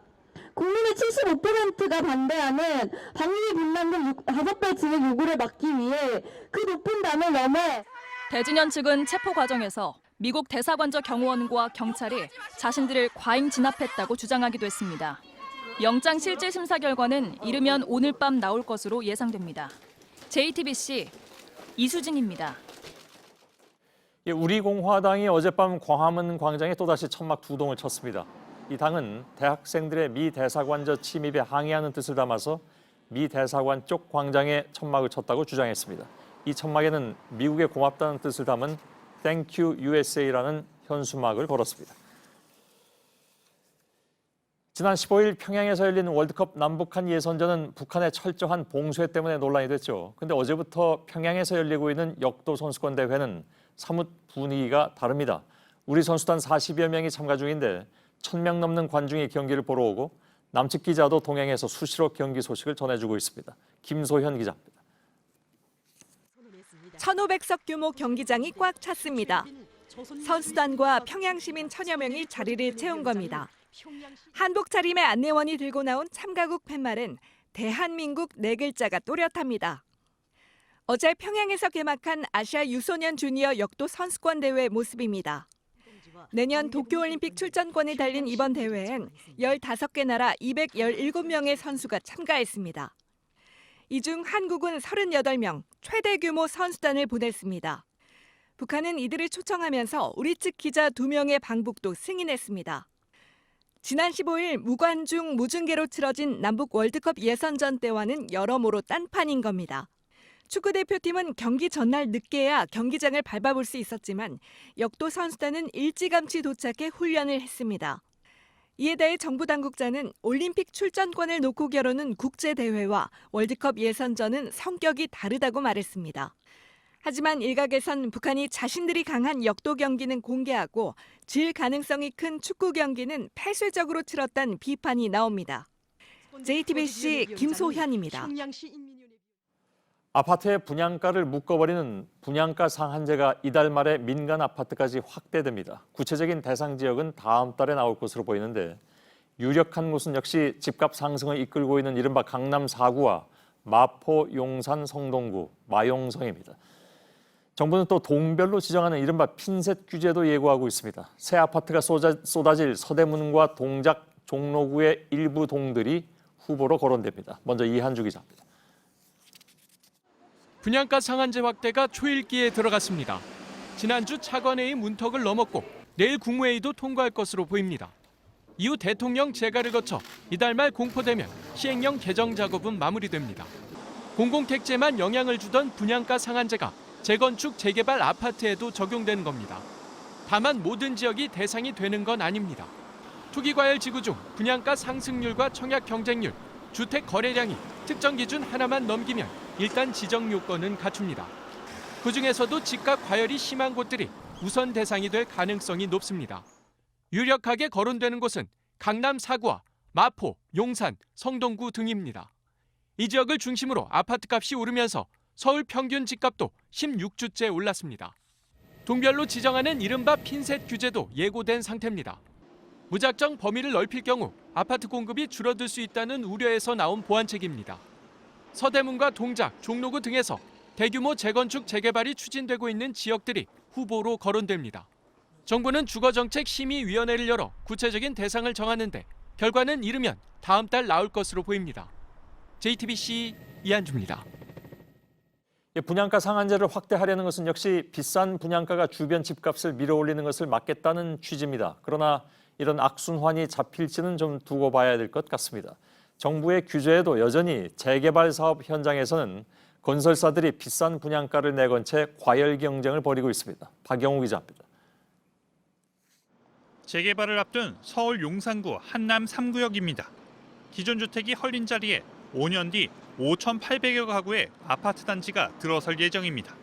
국민의 75%가 반대하는 방위 분담금 5배 증액 요구를 막기 위해 그 높은 담을 넘어 대진현 측은 체포 과정에서 미국 대사관저 경호원과 경찰이 자신들을 과잉 진압했다고 주장하기도 했습니다. 영장 실질 심사 결과는 이르면 오늘 밤 나올 것으로 예상됩니다. JTBC 이수진입니다. 우리공화당이 어젯밤 광화문 광장에 또다시 천막 2동을 쳤습니다. 이 당은 대학생들의 미 대사관저 침입에 항의하는 뜻을 담아서 미 대사관 쪽 광장에 천막을 쳤다고 주장했습니다. 이 천막에는 미국에 고맙다는 뜻을 담은 Thank you USA라는 현수막을 걸었습니다. 지난 15일 평양에서 열린 월드컵 남북한 예선전은 북한의 철저한 봉쇄 때문에 논란이 됐죠. 근데 어제부터 평양에서 열리고 있는 역도 선수권 대회는 사뭇 분위기가 다릅니다. 우리 선수단 40여 명이 참가 중인데 1,000명 넘는 관중이 경기를 보러 오고 남측 기자도 동행해서 수시로 경기 소식을 전해주고 있습니다. 김소현 기자입니다. 1,500석 규모 경기장이 꽉 찼습니다. 선수단과 평양 시민 1,000여 명이 자리를 채운 겁니다. 한복 차림의 안내원이 들고 나온 참가국 팻말은 대한민국 4글자가 또렷합니다. 어제 평양에서 개막한 아시아 유소년 주니어 역도 선수권 대회 모습입니다. 내년 도쿄올림픽 출전권을 달린 이번 대회엔 15개 나라 217명의 선수가 참가했습니다. 이 중 한국은 38명, 최대 규모 선수단을 보냈습니다. 북한은 이들을 초청하면서 우리 측 기자 2명의 방북도 승인했습니다. 지난 15일 무관중 무중계로 치러진 남북 월드컵 예선전 때와는 여러모로 딴판인 겁니다. 축구대표팀은 경기 전날 늦게야 경기장을 밟아볼 수 있었지만 역도 선수단은 일찌감치 도착해 훈련을 했습니다. 이에 대해 정부 당국자는 올림픽 출전권을 놓고 겨루는 국제대회와 월드컵 예선전은 성격이 다르다고 말했습니다. 하지만 일각에선 북한이 자신들이 강한 역도 경기는 공개하고 질 가능성이 큰 축구 경기는 폐쇄적으로 치렀다는 비판이 나옵니다. JTBC 김소현입니다. 아파트의 분양가를 묶어버리는 분양가 상한제가 이달 말에 민간 아파트까지 확대됩니다. 구체적인 대상 지역은 다음 달에 나올 것으로 보이는데 유력한 곳은 역시 집값 상승을 이끌고 있는 이른바 강남 4구와 마포, 용산, 성동구, 마용성입니다. 정부는 또 동별로 지정하는 이른바 핀셋 규제도 예고하고 있습니다. 새 아파트가 쏟아질 서대문과 동작, 종로구의 일부 동들이 후보로 거론됩니다. 먼저 이한주 기자입니다. 분양가 상한제 확대가 초읽기에 들어갔습니다. 지난주 차관회의 문턱을 넘었고 내일 국무회의도 통과할 것으로 보입니다. 이후 대통령 재가를 거쳐 이달 말 공포되면 시행령 개정 작업은 마무리됩니다. 공공택지에만 영향을 주던 분양가 상한제가 재건축, 재개발 아파트에도 적용되는 겁니다. 다만 모든 지역이 대상이 되는 건 아닙니다. 투기과열 지구 중 분양가 상승률과 청약 경쟁률, 주택 거래량이 특정 기준 하나만 넘기면 일단 지정 요건은 갖춥니다. 그중에서도 집값 과열이 심한 곳들이 우선 대상이 될 가능성이 높습니다. 유력하게 거론되는 곳은 강남 4구와 마포, 용산, 성동구 등입니다. 이 지역을 중심으로 아파트값이 오르면서 서울 평균 집값도 16주째 올랐습니다. 동별로 지정하는 이른바 핀셋 규제도 예고된 상태입니다. 무작정 범위를 넓힐 경우 아파트 공급이 줄어들 수 있다는 우려에서 나온 보완책입니다. 서대문과 동작, 종로구 등에서 대규모 재건축, 재개발이 추진되고 있는 지역들이 후보로 거론됩니다. 정부는 주거정책심의위원회를 열어 구체적인 대상을 정하는데 결과는 이르면 다음 달 나올 것으로 보입니다. JTBC 이한주입니다. 분양가 상한제를 확대하려는 것은 역시 비싼 분양가가 주변 집값을 밀어올리는 것을 막겠다는 취지입니다. 그러나 이런 악순환이 잡힐지는 좀 두고 봐야 될 것 같습니다. 정부의 규제에도 여전히 재개발 사업 현장에서는 건설사들이 비싼 분양가를 내건 채 과열 경쟁을 벌이고 있습니다. 박영우 기자입니다. 재개발을 앞둔 서울 용산구 한남 3구역입니다. 기존 주택이 헐린 자리에 5년 뒤 5,800여 가구의 아파트 단지가 들어설 예정입니다.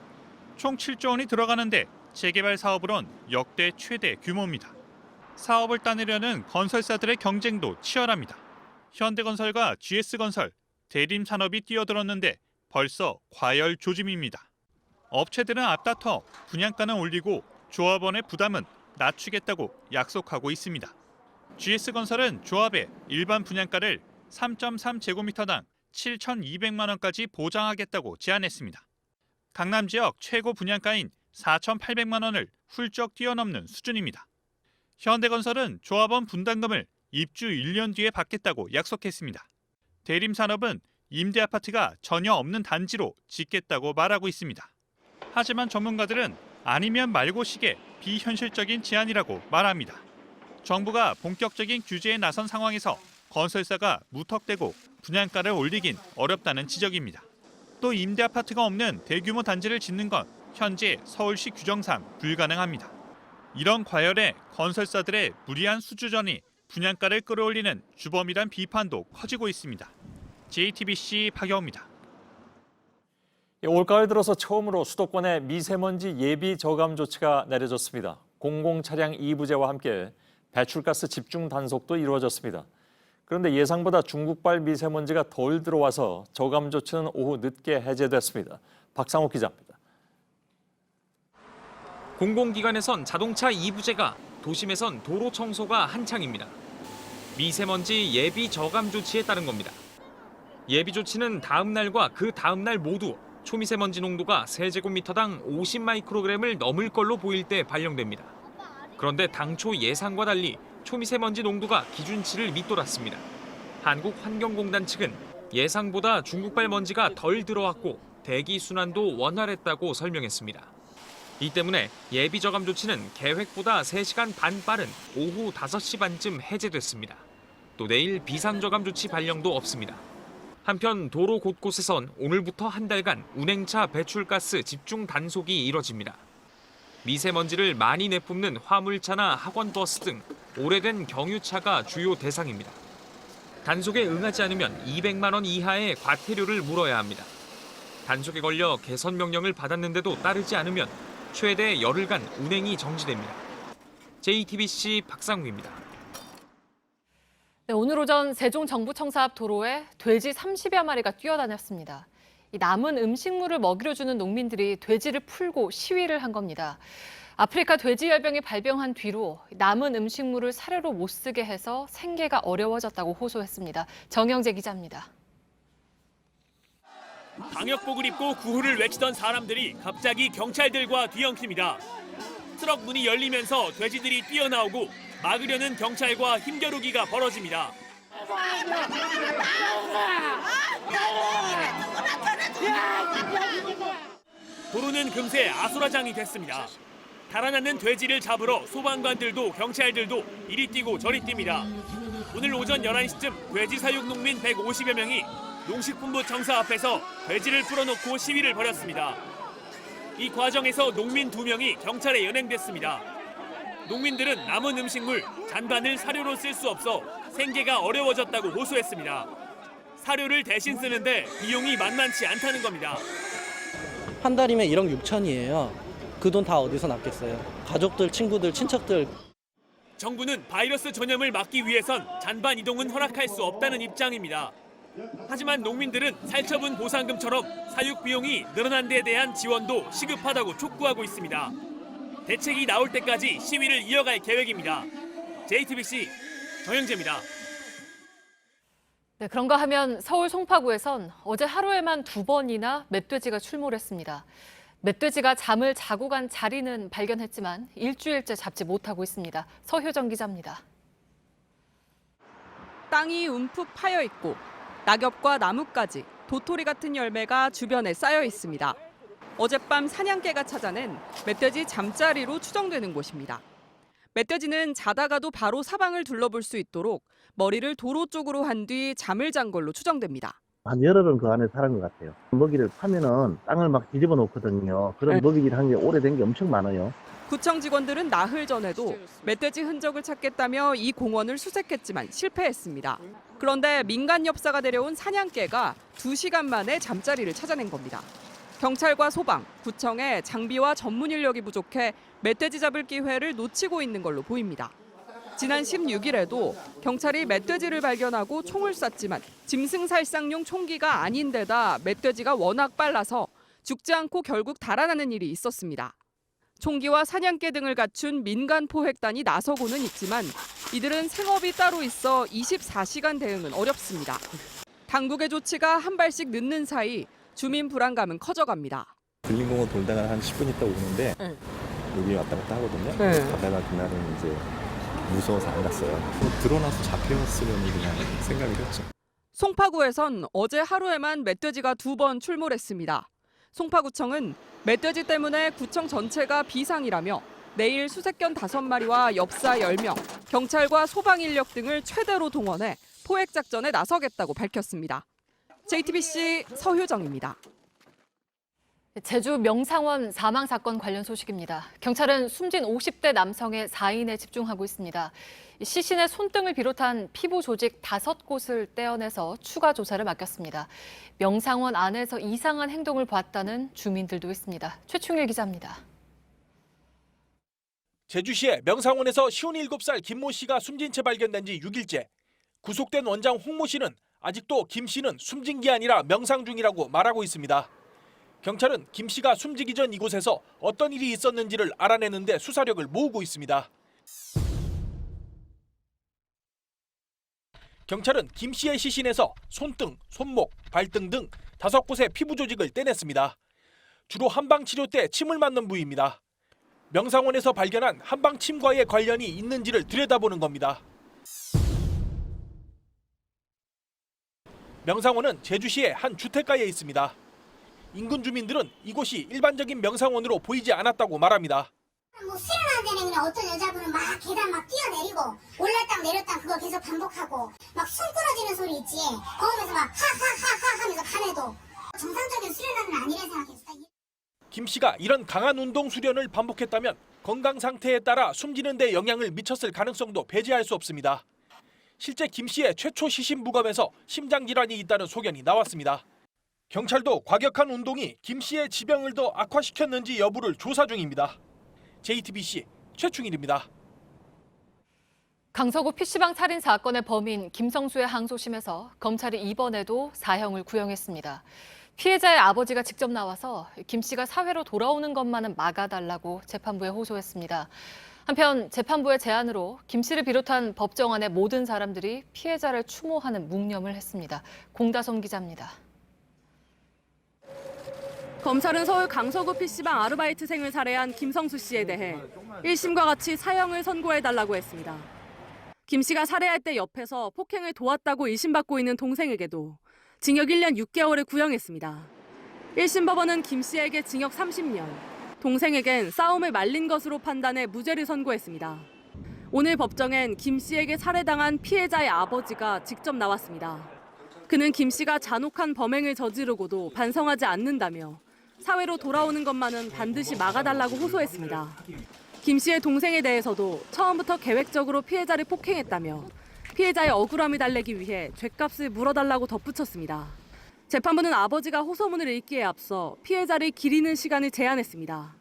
총 7조 원이 들어가는데 재개발 사업으론 역대 최대 규모입니다. 사업을 따내려는 건설사들의 경쟁도 치열합니다. 현대건설과 GS건설, 대림산업이 뛰어들었는데 벌써 과열 조짐입니다. 업체들은 앞다퉈 분양가는 올리고 조합원의 부담은 낮추겠다고 약속하고 있습니다. GS건설은 조합에 일반 분양가를 3.3제곱미터당 7,200만 원까지 보장하겠다고 제안했습니다. 강남 지역 최고 분양가인 4,800만 원을 훌쩍 뛰어넘는 수준입니다. 현대건설은 조합원 분담금을 입주 1년 뒤에 받겠다고 약속했습니다. 대림산업은 임대 아파트가 전혀 없는 단지로 짓겠다고 말하고 있습니다. 하지만 전문가들은 아니면 말고식의 비현실적인 제안이라고 말합니다. 정부가 본격적인 규제에 나선 상황에서 건설사가 무턱대고 분양가를 올리긴 어렵다는 지적입니다. 또 임대 아파트가 없는 대규모 단지를 짓는 건 현재 서울시 규정상 불가능합니다. 이런 과열에 건설사들의 무리한 수주전이 분양가를 끌어올리는 주범이란 비판도 커지고 있습니다. JTBC 박영우입니다. 올가을 들어서 처음으로 수도권에 미세먼지 예비 저감 조치가 내려졌습니다. 공공차량 2부제와 함께 배출가스 집중 단속도 이루어졌습니다. 그런데 예상보다 중국발 미세먼지가 덜 들어와서 저감 조치는 오후 늦게 해제됐습니다. 박상욱 기자입니다. 공공기관에선 자동차 2부제가, 도심에선 도로 청소가 한창입니다. 미세먼지 예비 저감 조치에 따른 겁니다. 예비 조치는 다음 날과 그 다음 날 모두 초미세먼지 농도가 세제곱미터당 50마이크로그램을 넘을 걸로 보일 때 발령됩니다. 그런데 당초 예상과 달리 초미세먼지 농도가 기준치를 밑돌았습니다. 한국환경공단 측은 예상보다 중국발 먼지가 덜 들어왔고 대기 순환도 원활했다고 설명했습니다. 이 때문에 예비 저감 조치는 계획보다 3시간 반 빠른 오후 5시 반쯤 해제됐습니다. 또 내일 비상저감 조치 발령도 없습니다. 한편 도로 곳곳에선 오늘부터 한 달간 운행차 배출가스 집중 단속이 이뤄집니다. 미세먼지를 많이 내뿜는 화물차나 학원버스 등 오래된 경유차가 주요 대상입니다. 단속에 응하지 않으면 200만 원 이하의 과태료를 물어야 합니다. 단속에 걸려 개선 명령을 받았는데도 따르지 않으면 최대 열흘간 운행이 정지됩니다. JTBC 박상우입니다. 네, 오늘 오전 세종 정부청사 앞 도로에 돼지 30여 마리가 뛰어다녔습니다. 이 남은 음식물을 먹이로 주는 농민들이 돼지를 풀고 시위를 한 겁니다. 아프리카 돼지열병이 발병한 뒤로 남은 음식물을 사료로 못 쓰게 해서 생계가 어려워졌다고 호소했습니다. 정영재 기자입니다. 방역복을 입고 구호를 외치던 사람들이 갑자기 경찰들과 뒤엉킵니다. 트럭 문이 열리면서 돼지들이 뛰어나오고 막으려는 경찰과 힘겨루기가 벌어집니다. 도로는 금세 아수라장이 됐습니다. 달아나는 돼지를 잡으러 소방관들도 경찰들도 이리 뛰고 저리 뜁니다. 오늘 오전 11시쯤 돼지 사육 농민 150여 명이 농식품부 청사 앞에서 돼지를 풀어놓고 시위를 벌였습니다. 이 과정에서 농민 2명이 경찰에 연행됐습니다. 농민들은 남은 음식물, 잔반을 사료로 쓸 수 없어 생계가 어려워졌다고 호소했습니다. 사료를 대신 쓰는데 비용이 만만치 않다는 겁니다. 한 달이면 1억 6천이에요. 그 돈 다 어디서 났겠어요. 가족들, 친구들, 친척들. 정부는 바이러스 전염을 막기 위해선 잔반 이동은 허락할 수 없다는 입장입니다. 하지만 농민들은 살처분 보상금처럼 사육 비용이 늘어난 데에 대한 지원도 시급하다고 촉구하고 있습니다. 대책이 나올 때까지 시위를 이어갈 계획입니다. JTBC 정영재입니다. 네, 그런가 하면 서울 송파구에선 어제 하루에만 2번이나 멧돼지가 출몰했습니다. 멧돼지가 잠을 자고 간 자리는 발견했지만 일주일째 잡지 못하고 있습니다. 서효정 기자입니다. 땅이 움푹 파여 있고 낙엽과 나뭇가지, 도토리 같은 열매가 주변에 쌓여 있습니다. 어젯밤 사냥개가 찾아낸 멧돼지 잠자리로 추정되는 곳입니다. 멧돼지는 자다가도 바로 사방을 둘러볼 수 있도록 머리를 도로 쪽으로 한 뒤 잠을 잔 걸로 추정됩니다. 한 열흘은 그 안에 살은 것 같아요. 먹이를 파면은 땅을 막 뒤집어 놓거든요. 그런 먹이질 한 게 오래된 게 엄청 많아요. 구청 직원들은 나흘 전에도 멧돼지 흔적을 찾겠다며 이 공원을 수색했지만 실패했습니다. 그런데 민간 엽사가 내려온 사냥개가 2시간 만에 잠자리를 찾아낸 겁니다. 경찰과 소방, 구청의 장비와 전문 인력이 부족해 멧돼지 잡을 기회를 놓치고 있는 걸로 보입니다. 지난 16일에도 경찰이 멧돼지를 발견하고 총을 쐈지만 짐승살상용 총기가 아닌 데다 멧돼지가 워낙 빨라서 죽지 않고 결국 달아나는 일이 있었습니다. 총기와 사냥개 등을 갖춘 민간 포획단이 나서고는 있지만 이들은 생업이 따로 있어 24시간 대응은 어렵습니다. 당국의 조치가 한 발씩 늦는 사이 주민 불안감은 커져갑니다. 불림공원 돌다가 한 10분 있다 오는데 여기 왔다 갔다 하거든요. 가다가 그날은 이제 무서워서 안 갔어요. 드러나서 잡혔으면 그냥 생각을 했죠. 송파구에선 어제 하루에만 멧돼지가 2번 출몰했습니다. 송파구청은 멧돼지 때문에 구청 전체가 비상이라며 내일 수색견 5마리와 엽사 10명, 경찰과 소방 인력 등을 최대로 동원해 포획 작전에 나서겠다고 밝혔습니다. JTBC 서효정입니다. 제주 명상원 사망 사건 관련 소식입니다. 경찰은 숨진 50대 남성의 사인에 집중하고 있습니다. 시신의 손등을 비롯한 피부 조직 5곳을 떼어내서 추가 조사를 맡겼습니다. 명상원 안에서 이상한 행동을 봤다는 주민들도 있습니다. 최충일 기자입니다. 제주시의 명상원에서 57살 김모 씨가 숨진 채 발견된 지 6일째. 구속된 원장 홍모 씨는 아직도 김 씨는 숨진 게 아니라 명상 중이라고 말하고 있습니다. 경찰은 김 씨가 숨지기 전 이곳에서 어떤 일이 있었는지를 알아내는 데 수사력을 모으고 있습니다. 경찰은 김 씨의 시신에서 손등, 손목, 발등 등 5곳의 피부 조직을 떼냈습니다. 주로 한방치료 때 침을 맞는 부위입니다. 명상원에서 발견한 한방침과의 관련이 있는지를 들여다보는 겁니다. 명상원은 제주시의 한 주택가에 있습니다. 인근 주민들은 이곳이 일반적인 명상원으로 보이지 않았다고 말합니다. 수련하는 데는 그냥 어떤 여자분은 막 계단 막 뛰어내리고 올랐다 내렸다 그걸 계속 반복하고 막 숨 끊어지는 소리 있지. 거기서 막 하하하하 하면서 가네도 정상적인 수련하는 아니라 생각했어. 김 씨가 이런 강한 운동 수련을 반복했다면 건강 상태에 따라 숨지는 데 영향을 미쳤을 가능성도 배제할 수 없습니다. 실제 김 씨의 최초 시신 부검에서 심장 질환이 있다는 소견이 나왔습니다. 경찰도 과격한 운동이 김 씨의 지병을 더 악화시켰는지 여부를 조사 중입니다. JTBC 최충일입니다. 강서구 PC방 살인 사건의 범인 김성수의 항소심에서 검찰이 이번에도 사형을 구형했습니다. 피해자의 아버지가 직접 나와서 김 씨가 사회로 돌아오는 것만은 막아달라고 재판부에 호소했습니다. 한편 재판부의 제안으로 김 씨를 비롯한 법정안의 모든 사람들이 피해자를 추모하는 묵념을 했습니다. 공다솜 기자입니다. 검찰은 서울 강서구 PC방 아르바이트생을 살해한 김성수 씨에 대해 1심과 같이 사형을 선고해달라고 했습니다. 김 씨가 살해할 때 옆에서 폭행을 도왔다고 의심받고 있는 동생에게도 징역 1년 6개월을 구형했습니다. 1심 법원은 김 씨에게 징역 30년, 동생에겐 싸움을 말린 것으로 판단해 무죄를 선고했습니다. 오늘 법정엔 김 씨에게 살해당한 피해자의 아버지가 직접 나왔습니다. 그는 김 씨가 잔혹한 범행을 저지르고도 반성하지 않는다며 사회로 돌아오는 것만은 반드시 막아달라고 호소했습니다. 김 씨의 동생에 대해서도 처음부터 계획적으로 피해자를 폭행했다며 피해자의 억울함을 달래기 위해 죗값을 물어달라고 덧붙였습니다. 재판부는 아버지가 호소문을 읽기에 앞서 피해자를 기리는 시간을 제한했습니다.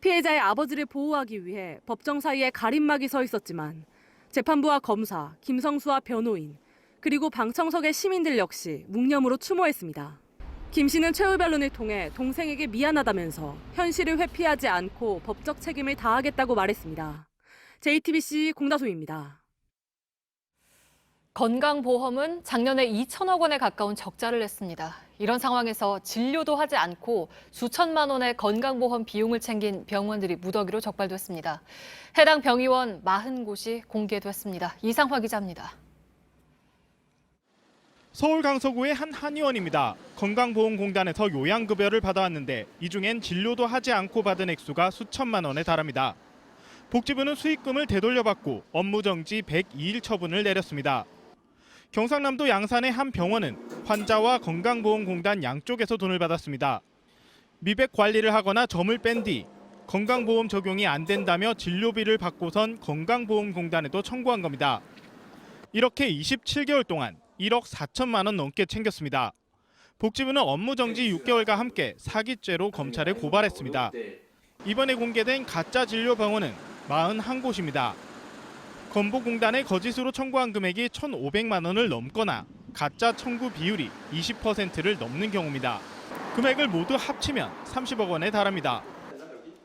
피해자의 아버지를 보호하기 위해 법정 사이에 가림막이 서 있었지만 재판부와 검사, 김성수와 변호인, 그리고 방청석의 시민들 역시 묵념으로 추모했습니다. 김 씨는 최후 변론을 통해 동생에게 미안하다면서 현실을 회피하지 않고 법적 책임을 다하겠다고 말했습니다. JTBC 공다솜입니다. 건강보험은 작년에 2천억 원에 가까운 적자를 냈습니다. 이런 상황에서 진료도 하지 않고 수천만 원의 건강보험 비용을 챙긴 병원들이 무더기로 적발됐습니다. 해당 병의원 40곳이 공개됐습니다. 이상화 기자입니다. 서울 강서구의 한 한의원입니다. 건강보험공단에서 요양급여를 받아왔는데 이 중엔 진료도 하지 않고 받은 액수가 수천만 원에 달합니다. 복지부는 수익금을 되돌려받고 업무정지 102일 처분을 내렸습니다. 경상남도 양산의 한 병원은 환자와 건강보험공단 양쪽에서 돈을 받았습니다. 미백 관리를 하거나 점을 뺀 뒤 건강보험 적용이 안 된다며 진료비를 받고선 건강보험공단에도 청구한 겁니다. 이렇게 27개월 동안 1억 4천만 원 넘게 챙겼습니다. 복지부는 업무정지 6개월과 함께 사기죄로 검찰에 고발했습니다. 이번에 공개된 가짜 진료 병원은 41곳입니다. 건보공단에 거짓으로 청구한 금액이 1,500만 원을 넘거나 가짜 청구 비율이 20%를 넘는 경우입니다. 금액을 모두 합치면 30억 원에 달합니다.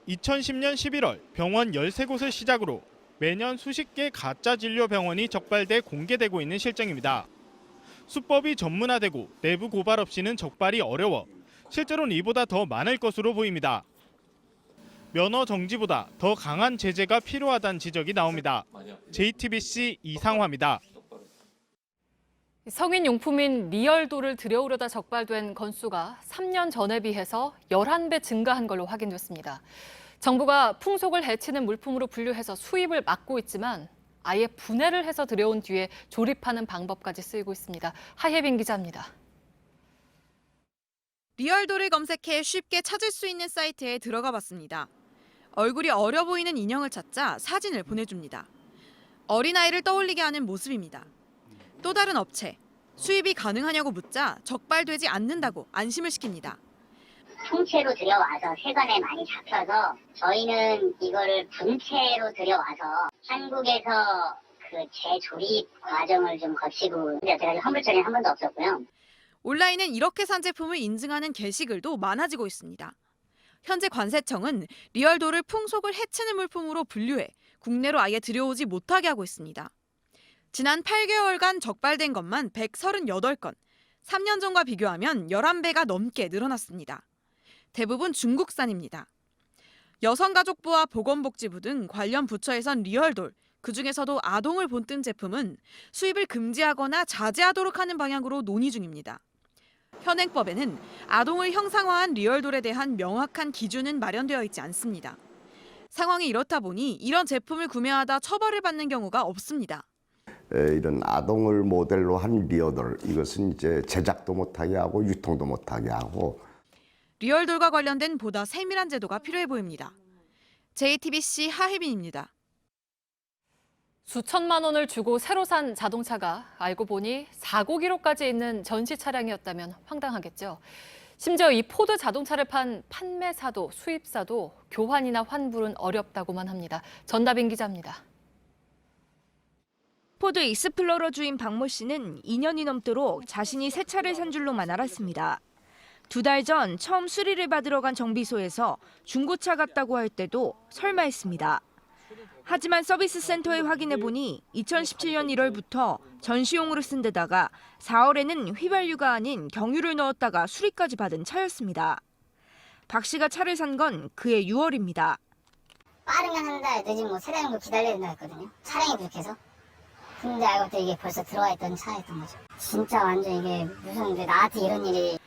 2010년 11월 병원 13곳을 시작으로 매년 수십 개 가짜 진료 병원이 적발돼 공개되고 있는 실정입니다. 수법이 전문화되고 내부 고발 없이는 적발이 어려워 실제로는 이보다 더 많을 것으로 보입니다. 면허 정지보다 더 강한 제재가 필요하다는 지적이 나옵니다. JTBC 이상화입니다. 성인 용품인 리얼도를 들여오려다 적발된 건수가 3년 전에 비해서 11배 증가한 걸로 확인됐습니다. 정부가 풍속을 해치는 물품으로 분류해서 수입을 막고 있지만 아예 분해를 해서 들여온 뒤에 조립하는 방법까지 쓰이고 있습니다. 하예빈 기자입니다. 리얼도를 검색해 쉽게 찾을 수 있는 사이트에 들어가 봤습니다. 얼굴이 어려 보이는 인형을 찾자 사진을 보내줍니다. 어린아이를 떠올리게 하는 모습입니다. 또 다른 업체, 수입이 가능하냐고 묻자 적발되지 않는다고 안심을 시킵니다. 통째로 들여와서 세관에 많이 잡혀서 저희는 이거를 분체로 들여와서 한국에서 그 재조립 과정을 좀 거치고 여태까지 환불 처리는 한 번도 없었고요. 온라인은 이렇게 산 제품을 인증하는 게시글도 많아지고 있습니다. 현재 관세청은 리얼도를 풍속을 해치는 물품으로 분류해 국내로 아예 들여오지 못하게 하고 있습니다. 지난 8개월간 적발된 것만 138건, 3년 전과 비교하면 11배가 넘게 늘어났습니다. 대부분 중국산입니다. 여성가족부와 보건복지부 등 관련 부처에선 리얼돌, 그중에서도 아동을 본뜬 제품은 수입을 금지하거나 자제하도록 하는 방향으로 논의 중입니다. 현행법에는 아동을 형상화한 리얼돌에 대한 명확한 기준은 마련되어 있지 않습니다. 상황이 이렇다 보니 이런 제품을 구매하다 처벌을 받는 경우가 없습니다. 이런 아동을 모델로 한 리얼돌, 이것은 이제 제작도 못하게 하고 유통도 못하게 하고 리얼돌과 관련된 보다 세밀한 제도가 필요해 보입니다. JTBC 하혜빈입니다. 수천만 원을 주고 새로 산 자동차가 알고 보니 사고 기록까지 있는 전시 차량이었다면 황당하겠죠. 심지어 이 포드 자동차를 판 판매사도 수입사도 교환이나 환불은 어렵다고만 합니다. 전다빈 기자입니다. 포드 익스플로러 주인 박모 씨는 2년이 넘도록 자신이 새 차를 산 줄로만 알았습니다. 2달 전 처음 수리를 받으러 간 정비소에서 중고차 같다고 할 때도 설마 했습니다. 하지만 서비스 센터에 확인해보니 2017년 1월부터 전시용으로 쓴 데다가 4월에는 휘발유가 아닌 경유를 넣었다가 수리까지 받은 차였습니다. 박 씨가 차를 산 건 그해 6월입니다. 빠르면 한 달, 늦으면 뭐 3달 정도 기다려야 된다고 했거든요. 차량이 부족해서. 근데 알고 봤더니 이게 벌써 들어와 있던 차였던 거죠. 진짜 완전 이게 무서운데 나한테 이런 일이.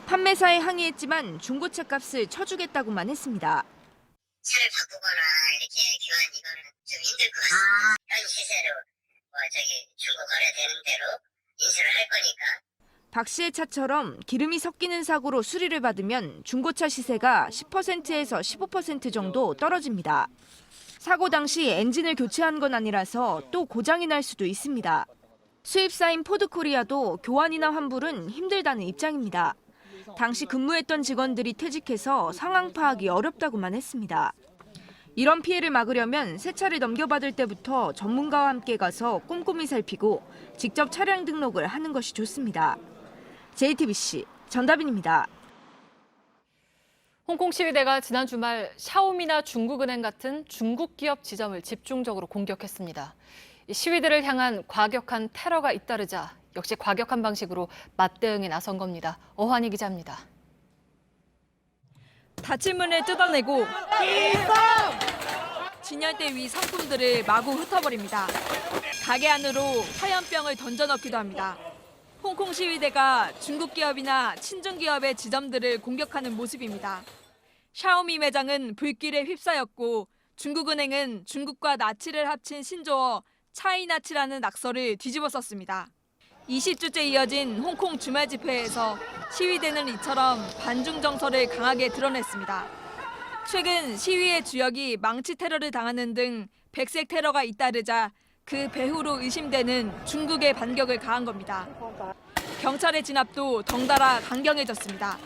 판매사에 항의했지만 중고차 값을 쳐주겠다고만 했습니다. 차를 바꾸거나 이렇게 교환 이거는 좀 힘들 것 같습니다. 현 시세로 중고 거래되는 대로 인수를 할 거니까. 박 씨의 차처럼 기름이 섞이는 사고로 수리를 받으면 중고차 시세가 10%에서 15% 정도 떨어집니다. 사고 당시 엔진을 교체한 건 아니라서 또 고장이 날 수도 있습니다. 수입사인 포드코리아도 교환이나 환불은 힘들다는 입장입니다. 당시 근무했던 직원들이 퇴직해서 상황 파악이 어렵다고만 했습니다. 이런 피해를 막으려면 새 차를 넘겨받을 때부터 전문가와 함께 가서 꼼꼼히 살피고 직접 차량 등록을 하는 것이 좋습니다. JTBC 전다빈입니다. 홍콩 시위대가 지난 주말 샤오미나 중국은행 같은 중국 기업 지점을 집중적으로 공격했습니다. 시위대를 향한 과격한 테러가 잇따르자 역시 과격한 방식으로 맞대응에 나선 겁니다. 어환희 기자입니다. 닫힌 문을 뜯어내고 진열대 위 상품들을 마구 흩어버립니다. 가게 안으로 화염병을 던져넣기도 합니다. 홍콩 시위대가 중국 기업이나 친중 기업의 지점들을 공격하는 모습입니다. 샤오미 매장은 불길에 휩싸였고 중국은행은 중국과 나치를 합친 신조어 차이나치라는 낙서를 뒤집어 썼습니다. 20주째 이어진 홍콩 주말 집회에서 시위대는 이처럼 반중 정서를 강하게 드러냈습니다. 최근 시위의 주역이 망치 테러를 당하는 등 백색 테러가 잇따르자 그 배후로 의심되는 중국의 반격을 가한 겁니다. 경찰의 진압도 덩달아 강경해졌습니다.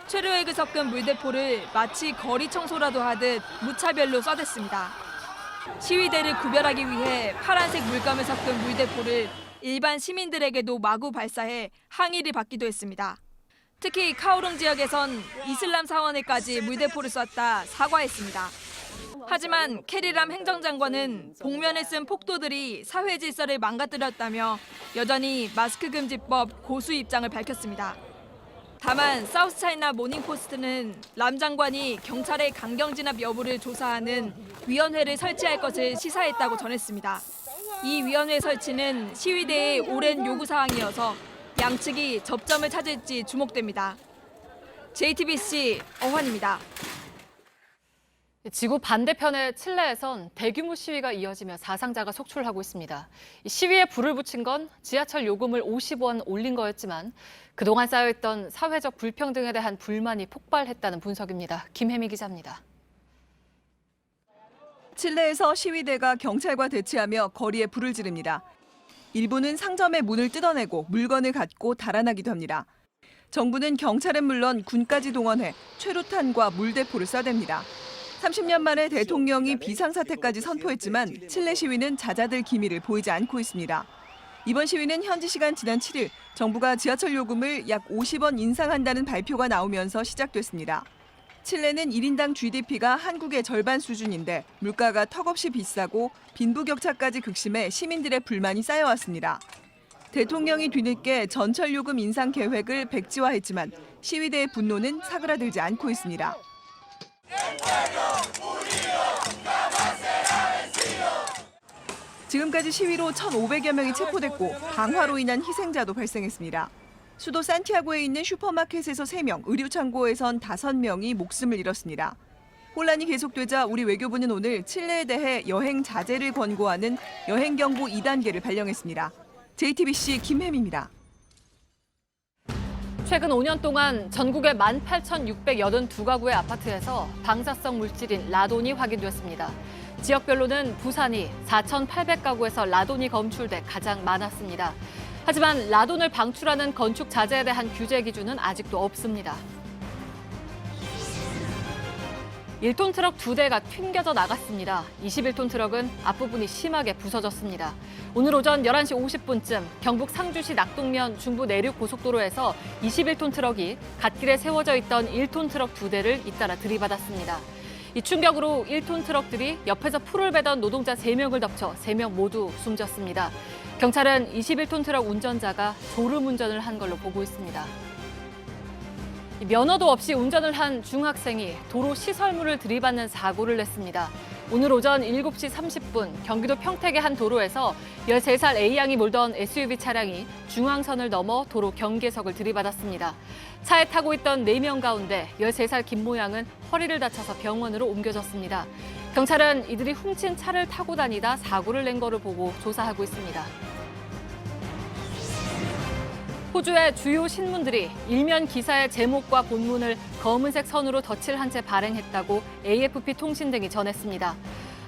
최루액을 섞은 물대포를 마치 거리 청소라도 하듯 무차별로 쏴댔습니다. 시위대를 구별하기 위해 파란색 물감을 섞은 물대포를 일반 시민들에게도 마구 발사해 항의를 받기도 했습니다. 특히 카오룽 지역에선 이슬람 사원에까지 물대포를 쐈다 사과했습니다. 하지만 캐리람 행정장관은 복면을 쓴 폭도들이 사회 질서를 망가뜨렸다며 여전히 마스크 금지법 고수 입장을 밝혔습니다. 다만 사우스차이나 모닝포스트는 람 장관이 경찰의 강경 진압 여부를 조사하는 위원회를 설치할 것을 시사했다고 전했습니다. 이 위원회 설치는 시위대의 오랜 요구사항이어서 양측이 접점을 찾을지 주목됩니다. JTBC 어환입니다. 지구 반대편의 칠레에선 대규모 시위가 이어지며 사상자가 속출하고 있습니다. 시위에 불을 붙인 건 지하철 요금을 50원 올린 거였지만 그동안 쌓여있던 사회적 불평등에 대한 불만이 폭발했다는 분석입니다. 김혜미 기자입니다. 칠레에서 시위대가 경찰과 대치하며 거리에 불을 지릅니다. 일부는 상점의 문을 뜯어내고 물건을 갖고 달아나기도 합니다. 정부는 경찰은 물론 군까지 동원해 최루탄과 물대포를 쏴댑니다. 30년 만에 대통령이 비상사태까지 선포했지만 칠레 시위는 잦아들 기미를 보이지 않고 있습니다. 이번 시위는 현지 시간 지난 7일 정부가 지하철 요금을 약 50원 인상한다는 발표가 나오면서 시작됐습니다. 칠레는 1인당 GDP가 한국의 절반 수준인데 물가가 턱없이 비싸고 빈부격차까지 극심해 시민들의 불만이 쌓여왔습니다. 대통령이 뒤늦게 전철 요금 인상 계획을 백지화했지만 시위대의 분노는 사그라들지 않고 있습니다. 지금까지 시위로 1,500여 명이 체포됐고 방화로 인한 희생자도 발생했습니다. 수도 산티아고에 있는 슈퍼마켓에서 3명, 의류창고에선 5명이 목숨을 잃었습니다. 혼란이 계속되자 우리 외교부는 오늘 칠레에 대해 여행 자제를 권고하는 여행경보 2단계를 발령했습니다. JTBC 김혜미입니다. 최근 5년 동안 전국의 18,682가구의 아파트에서 방사성 물질인 라돈이 확인됐습니다. 지역별로는 부산이 4,800가구에서 라돈이 검출돼 가장 많았습니다. 하지만 라돈을 방출하는 건축 자재에 대한 규제 기준은 아직도 없습니다. 1톤 트럭 2대가 튕겨져 나갔습니다. 21톤 트럭은 앞부분이 심하게 부서졌습니다. 오늘 오전 11시 50분쯤 경북 상주시 낙동면 중부 내륙 고속도로에서 21톤 트럭이 갓길에 세워져 있던 1톤 트럭 2대를 잇따라 들이받았습니다. 이 충격으로 1톤 트럭들이 옆에서 풀을 베던 노동자 3명을 덮쳐 3명 모두 숨졌습니다. 경찰은 21톤 트럭 운전자가 졸음운전을 한 걸로 보고 있습니다. 면허도 없이 운전을 한 중학생이 도로 시설물을 들이받는 사고를 냈습니다. 오늘 오전 7시 30분 경기도 평택의 한 도로에서 13살 A양이 몰던 SUV 차량이 중앙선을 넘어 도로 경계석을 들이받았습니다. 차에 타고 있던 4명 가운데 13살 김모 양은 허리를 다쳐서 병원으로 옮겨졌습니다. 경찰은 이들이 훔친 차를 타고 다니다 사고를 낸 거를 보고 조사하고 있습니다. 호주의 주요 신문들이 일면 기사의 제목과 본문을 검은색 선으로 덧칠한 채 발행했다고 AFP 통신 등이 전했습니다.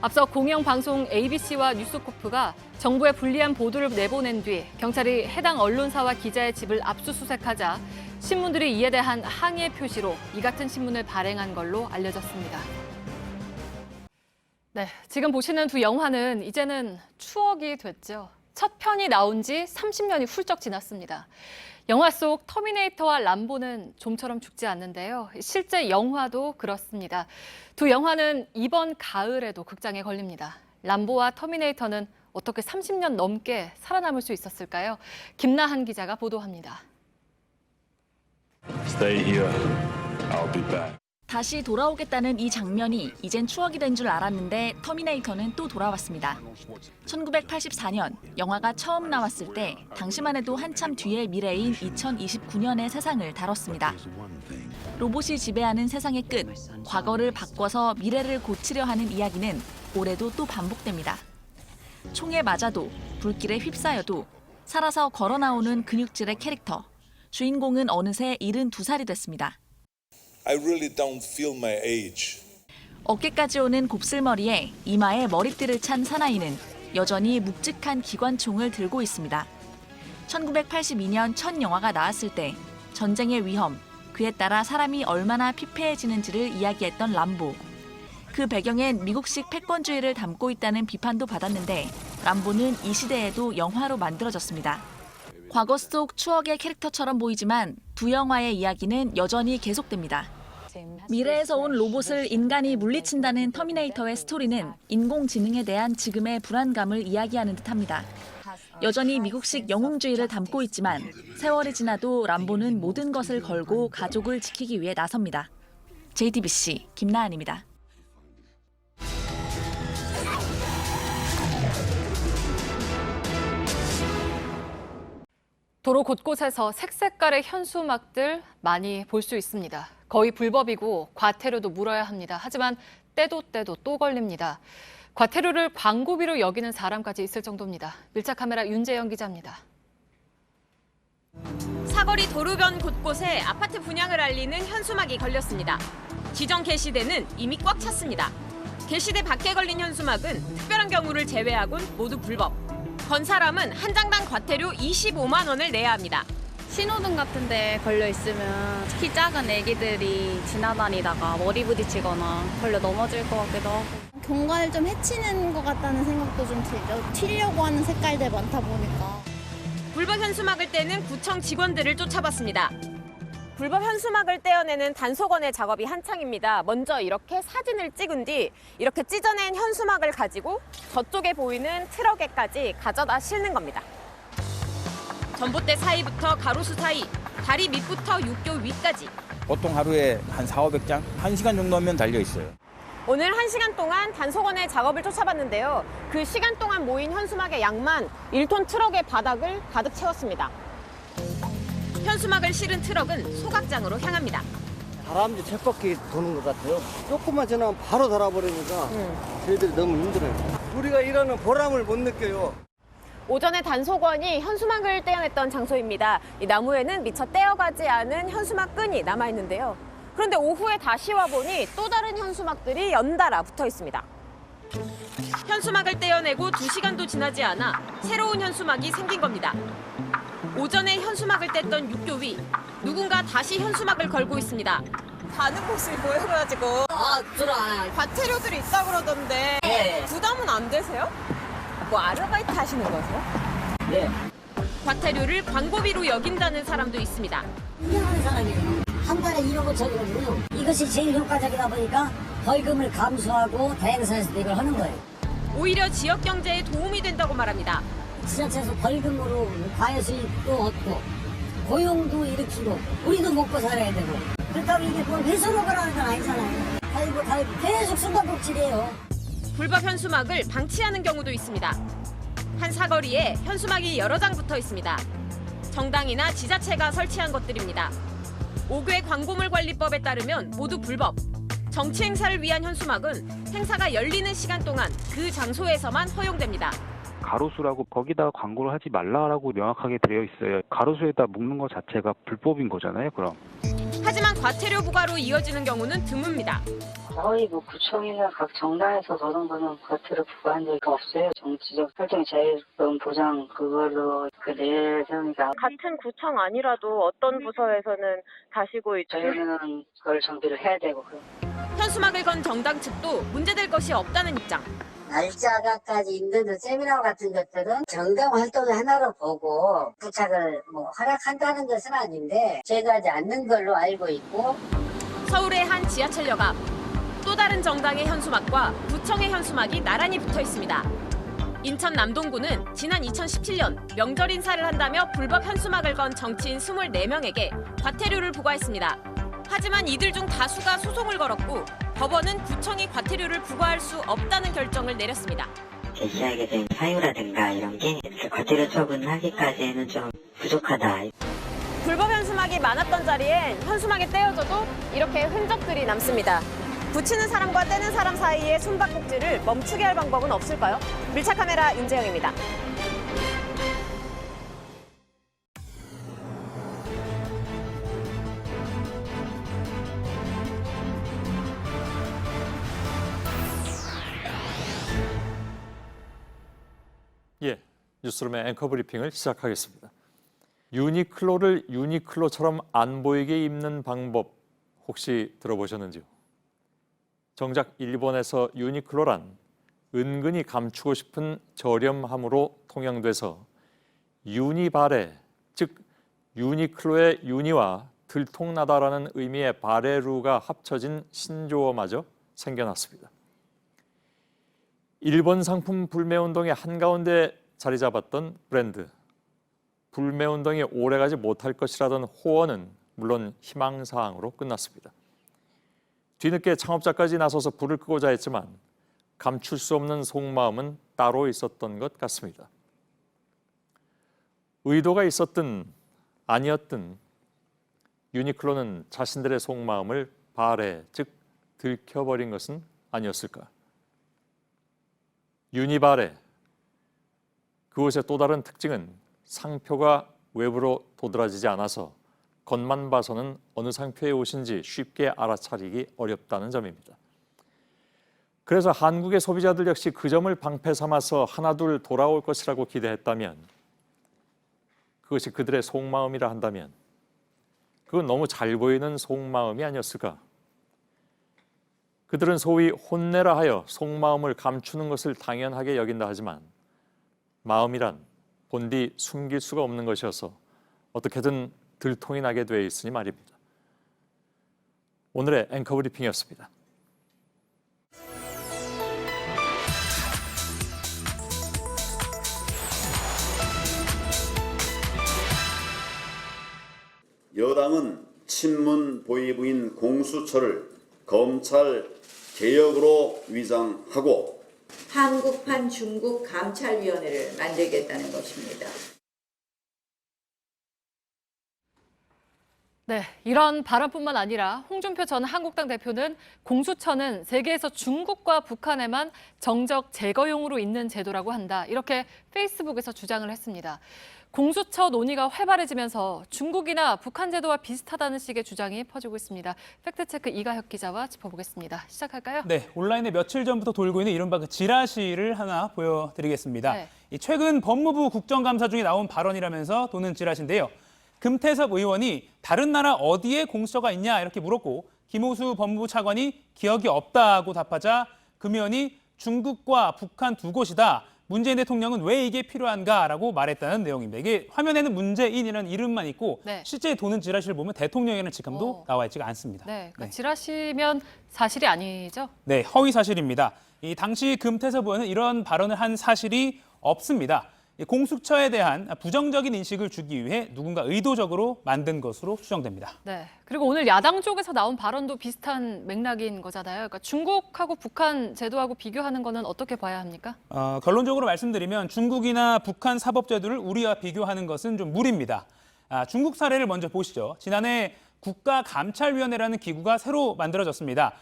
앞서 공영방송 ABC와 뉴스코프가 정부의 불리한 보도를 내보낸 뒤 경찰이 해당 언론사와 기자의 집을 압수수색하자 신문들이 이에 대한 항의의 표시로 이 같은 신문을 발행한 걸로 알려졌습니다. 네, 지금 보시는 두 영화는 이제는 추억이 됐죠. 첫 편이 나온 지 30년이 훌쩍 지났습니다. 영화 속 터미네이터와 람보는 좀처럼 죽지 않는데요. 실제 영화도 그렇습니다. 두 영화는 이번 가을에도 극장에 걸립니다. 람보와 터미네이터는 어떻게 30년 넘게 살아남을 수 있었을까요? 김나한 기자가 보도합니다. Stay here. I'll be back. 다시 돌아오겠다는 이 장면이 이젠 추억이 된 줄 알았는데 터미네이터는 또 돌아왔습니다. 1984년 영화가 처음 나왔을 때 당시만 해도 한참 뒤의 미래인 2029년의 세상을 다뤘습니다. 로봇이 지배하는 세상의 끝, 과거를 바꿔서 미래를 고치려 하는 이야기는 올해도 또 반복됩니다. 총에 맞아도 불길에 휩싸여도 살아서 걸어 나오는 근육질의 캐릭터. 주인공은 어느새 72살이 됐습니다. I really don't feel my age. 어깨까지 오는 곱슬머리에 이마에 머리띠를 찬 사나이는 여전히 묵직한 기관총을 들고 있습니다. 1982년 첫 영화가 나왔을 때 전쟁의 위험, 그에 따라 사람이 얼마나 피폐해지는지를 이야기했던 람보. 그 배경엔 미국식 패권주의를 담고 있다는 비판도 받았는데 람보는 이 시대에도 영화로 만들어졌습니다. 과거 속 추억의 캐릭터처럼 보이지만 부영화의 이야기는 여전히 계속됩니다. 미래에서 온 로봇을 인간이 물리친다는 터미네이터의 스토리는 인공지능에 대한 지금의 불안감을 이야기하는 듯합니다. 여전히 미국식 영웅주의를 담고 있지만 세월이 지나도 람보는 모든 것을 걸고 가족을 지키기 위해 나섭니다. JTBC 김나은입니다. 도로 곳곳에서 색색깔의 현수막들 많이 볼 수 있습니다. 거의 불법이고 과태료도 물어야 합니다. 하지만 때도 또 걸립니다. 과태료를 광고비로 여기는 사람까지 있을 정도입니다. 밀착 카메라 윤재영 기자입니다. 사거리 도로변 곳곳에 아파트 분양을 알리는 현수막이 걸렸습니다. 지정 게시대는 이미 꽉 찼습니다. 게시대 밖에 걸린 현수막은 특별한 경우를 제외하곤 모두 불법. 건 사람은 한 장당 과태료 25만 원을 내야 합니다. 신호등 같은 데 걸려 있으면 키 작은 애기들이 지나다니다가 머리 부딪히거나 걸려 넘어질 것 같기도 하고. 경관을 좀 해치는 것 같다는 생각도 좀 들죠. 튀려고 하는 색깔들 많다 보니까. 불법 현수막을 떼는 구청 직원들을 쫓아봤습니다. 불법 현수막을 떼어내는 단속원의 작업이 한창입니다. 먼저 이렇게 사진을 찍은 뒤 이렇게 찢어낸 현수막을 가지고 저쪽에 보이는 트럭에까지 가져다 실는 겁니다. 전봇대 사이부터 가로수 사이, 다리 밑부터 육교 위까지. 보통 하루에 한 400~500장? 1시간 정도면 달려 있어요. 오늘 1시간 동안 단속원의 작업을 쫓아봤는데요. 그 시간 동안 모인 현수막의 양만 1톤 트럭의 바닥을 가득 채웠습니다. 현수막을 실은 트럭은 소각장으로 향합니다. 다람쥐 쳇바퀴 도는 것 같아요. 조금만 지나면 바로 달아버리니까 저희들이 너무 힘들어요. 우리가 일하는 보람을 못 느껴요. 오전에 단속원이 현수막을 떼어냈던 장소입니다. 이 나무에는 미처 떼어가지 않은 현수막 끈이 남아있는데요. 그런데 오후에 다시 와보니 또 다른 현수막들이 연달아 붙어 있습니다. 현수막을 떼어내고 2시간도 지나지 않아 새로운 현수막이 생긴 겁니다. 오전에 현수막을 뗐던 육교 위, 누군가 다시 현수막을 걸고 있습니다. 가는 곳이 보여가지고 과태료들이 있다 그러던데 부담은 안 되세요? 뭐 아르바이트 하시는 거세요? 네. 과태료를 광고비로 여긴다는 사람도 있습니다. 운영하는 사람이에요. 한 달에 1억 5천이거든요. 이것이 제일 효과적이다 보니까 벌금을 감수하고 대행사에서도 이걸 하는 거예요. 오히려 지역 경제에 도움이 된다고 말합니다. 지자체에서 벌금으로 과외 수입도 얻고 고용도 일으키고 우리도 먹고 살아야 되고 그렇다고 이게 뭐 회수로 가라는 건 아니잖아요. 아이고 계속 숨바꼭질이에요. 불법 현수막을 방치하는 경우도 있습니다. 한 사거리에 현수막이 여러 장 붙어 있습니다. 정당이나 지자체가 설치한 것들입니다. 5개 광고물 관리법에 따르면 모두 불법. 정치 행사를 위한 현수막은 행사가 열리는 시간 동안 그 장소에서만 허용됩니다. 가로수라고 거기다가 광고를 하지 말라라고 명확하게 되어 있어요. 가로수에다 묶는 것 자체가 불법인 거잖아요, 그럼. 하지만 과태료 부과로 이어지는 경우는 드뭅니다. 거의 구청이나 각 정당에서 저런 거는 과태료 부과한 적이 없어요. 정치적 활동 자유로운 보장 그걸로 내세우니까. 같은 구청 아니라도 어떤 부서에서는 다시고 저희는 그걸 정비를 해야 되고. 현수막을 건 정당 측도 문제될 것이 없다는 입장. 날짜가까지 있는 세미나 같은 것들은 정당 활동의 하나로 보고 부착을 허락한다는 것은 아닌데 제거하지 않는 걸로 알고 있고. 서울의 한 지하철역 앞 또 다른 정당의 현수막과 구청의 현수막이 나란히 붙어 있습니다. 인천 남동구는 지난 2017년 명절 인사를 한다며 불법 현수막을 건 정치인 24명에게 과태료를 부과했습니다. 하지만 이들 중 다수가 소송을 걸었고 법원은 구청이 과태료를 부과할 수 없다는 결정을 내렸습니다. 제시하게 된 사유라든가 이런 게 과태료 처분하기까지는 좀 부족하다. 불법 현수막이 많았던 자리엔 현수막이 떼어져도 이렇게 흔적들이 남습니다. 붙이는 사람과 떼는 사람 사이의 숨바꼭질을 멈추게 할 방법은 없을까요? 밀착 카메라 윤재영입니다. 예, 뉴스룸의 앵커 브리핑을 시작하겠습니다. 유니클로를 유니클로처럼 안 보이게 입는 방법 혹시 들어보셨는지요? 정작 일본에서 유니클로란 은근히 감추고 싶은 저렴함으로 통용돼서 유니바레, 즉 유니클로의 유니와 들통나다라는 의미의 바레루가 합쳐진 신조어마저 생겨났습니다. 일본 상품 불매운동의 한가운데 자리 잡았던 브랜드. 불매운동이 오래가지 못할 것이라던 호언은 물론 희망사항으로 끝났습니다. 뒤늦게 창업자까지 나서서 불을 끄고자 했지만 감출 수 없는 속마음은 따로 있었던 것 같습니다. 의도가 있었든 아니었든 유니클로는 자신들의 속마음을 발해, 즉 들켜버린 것은 아니었을까? 유니발레, 그것의 또 다른 특징은 상표가 외부로 도드라지지 않아서 겉만 봐서는 어느 상표에 오신지 쉽게 알아차리기 어렵다는 점입니다. 그래서 한국의 소비자들 역시 그 점을 방패 삼아서 하나둘 돌아올 것이라고 기대했다면, 그것이 그들의 속마음이라 한다면 그건 너무 잘 보이는 속마음이 아니었을까? 그들은 소위 혼내라 하여 속마음을 감추는 것을 당연하게 여긴다 하지만 마음이란 본디 숨길 수가 없는 것이어서 어떻게든 들통이 나게 돼 있으니 말입니다. 오늘의 앵커 브리핑이었습니다. 여당은 친문 보위부인 공수처를 검찰 개혁으로 위장하고 한국판 중국 감찰위원회를 만들겠다는 것입니다. 네, 이런 발언뿐만 아니라 홍준표 전 한국당 대표는 공수처는 세계에서 중국과 북한에만 정적 제거용으로 있는 제도라고 한다. 이렇게 페이스북에서 주장을 했습니다. 공수처 논의가 활발해지면서 중국이나 북한 제도와 비슷하다는 식의 주장이 퍼지고 있습니다. 팩트체크 이가혁 기자와 짚어보겠습니다. 시작할까요? 네, 온라인에 며칠 전부터 돌고 있는 이른바 그 지라시를 하나 보여드리겠습니다. 네. 최근 법무부 국정감사 중에 나온 발언이라면서 도는 지라시인데요. 금태섭 의원이 다른 나라 어디에 공수처가 있냐 이렇게 물었고 김호수 법무부 차관이 기억이 없다고 답하자 금 의원이 중국과 북한 두 곳이다. 문재인 대통령은 왜 이게 필요한가라고 말했다는 내용입니다. 이게 화면에는 문재인이라는 이름만 있고 네. 실제 도는 지라시를 보면 대통령이라는 직함도 나와 있지가 않습니다. 네, 그러니까 지라시면 사실이 아니죠? 네, 허위 사실입니다. 이 당시 금태섭 의원은 이런 발언을 한 사실이 없습니다. 공수처에 대한 부정적인 인식을 주기 위해 누군가 의도적으로 만든 것으로 추정됩니다. 네. 그리고 오늘 야당 쪽에서 나온 발언도 비슷한 맥락인 거잖아요. 그러니까 중국하고 북한 제도하고 비교하는 거는 어떻게 봐야 합니까? 결론적으로 말씀드리면 중국이나 북한 사법제도를 우리와 비교하는 것은 좀 무리입니다. 중국 사례를 먼저 보시죠. 지난해 국가감찰위원회라는 기구가 새로 만들어졌습니다.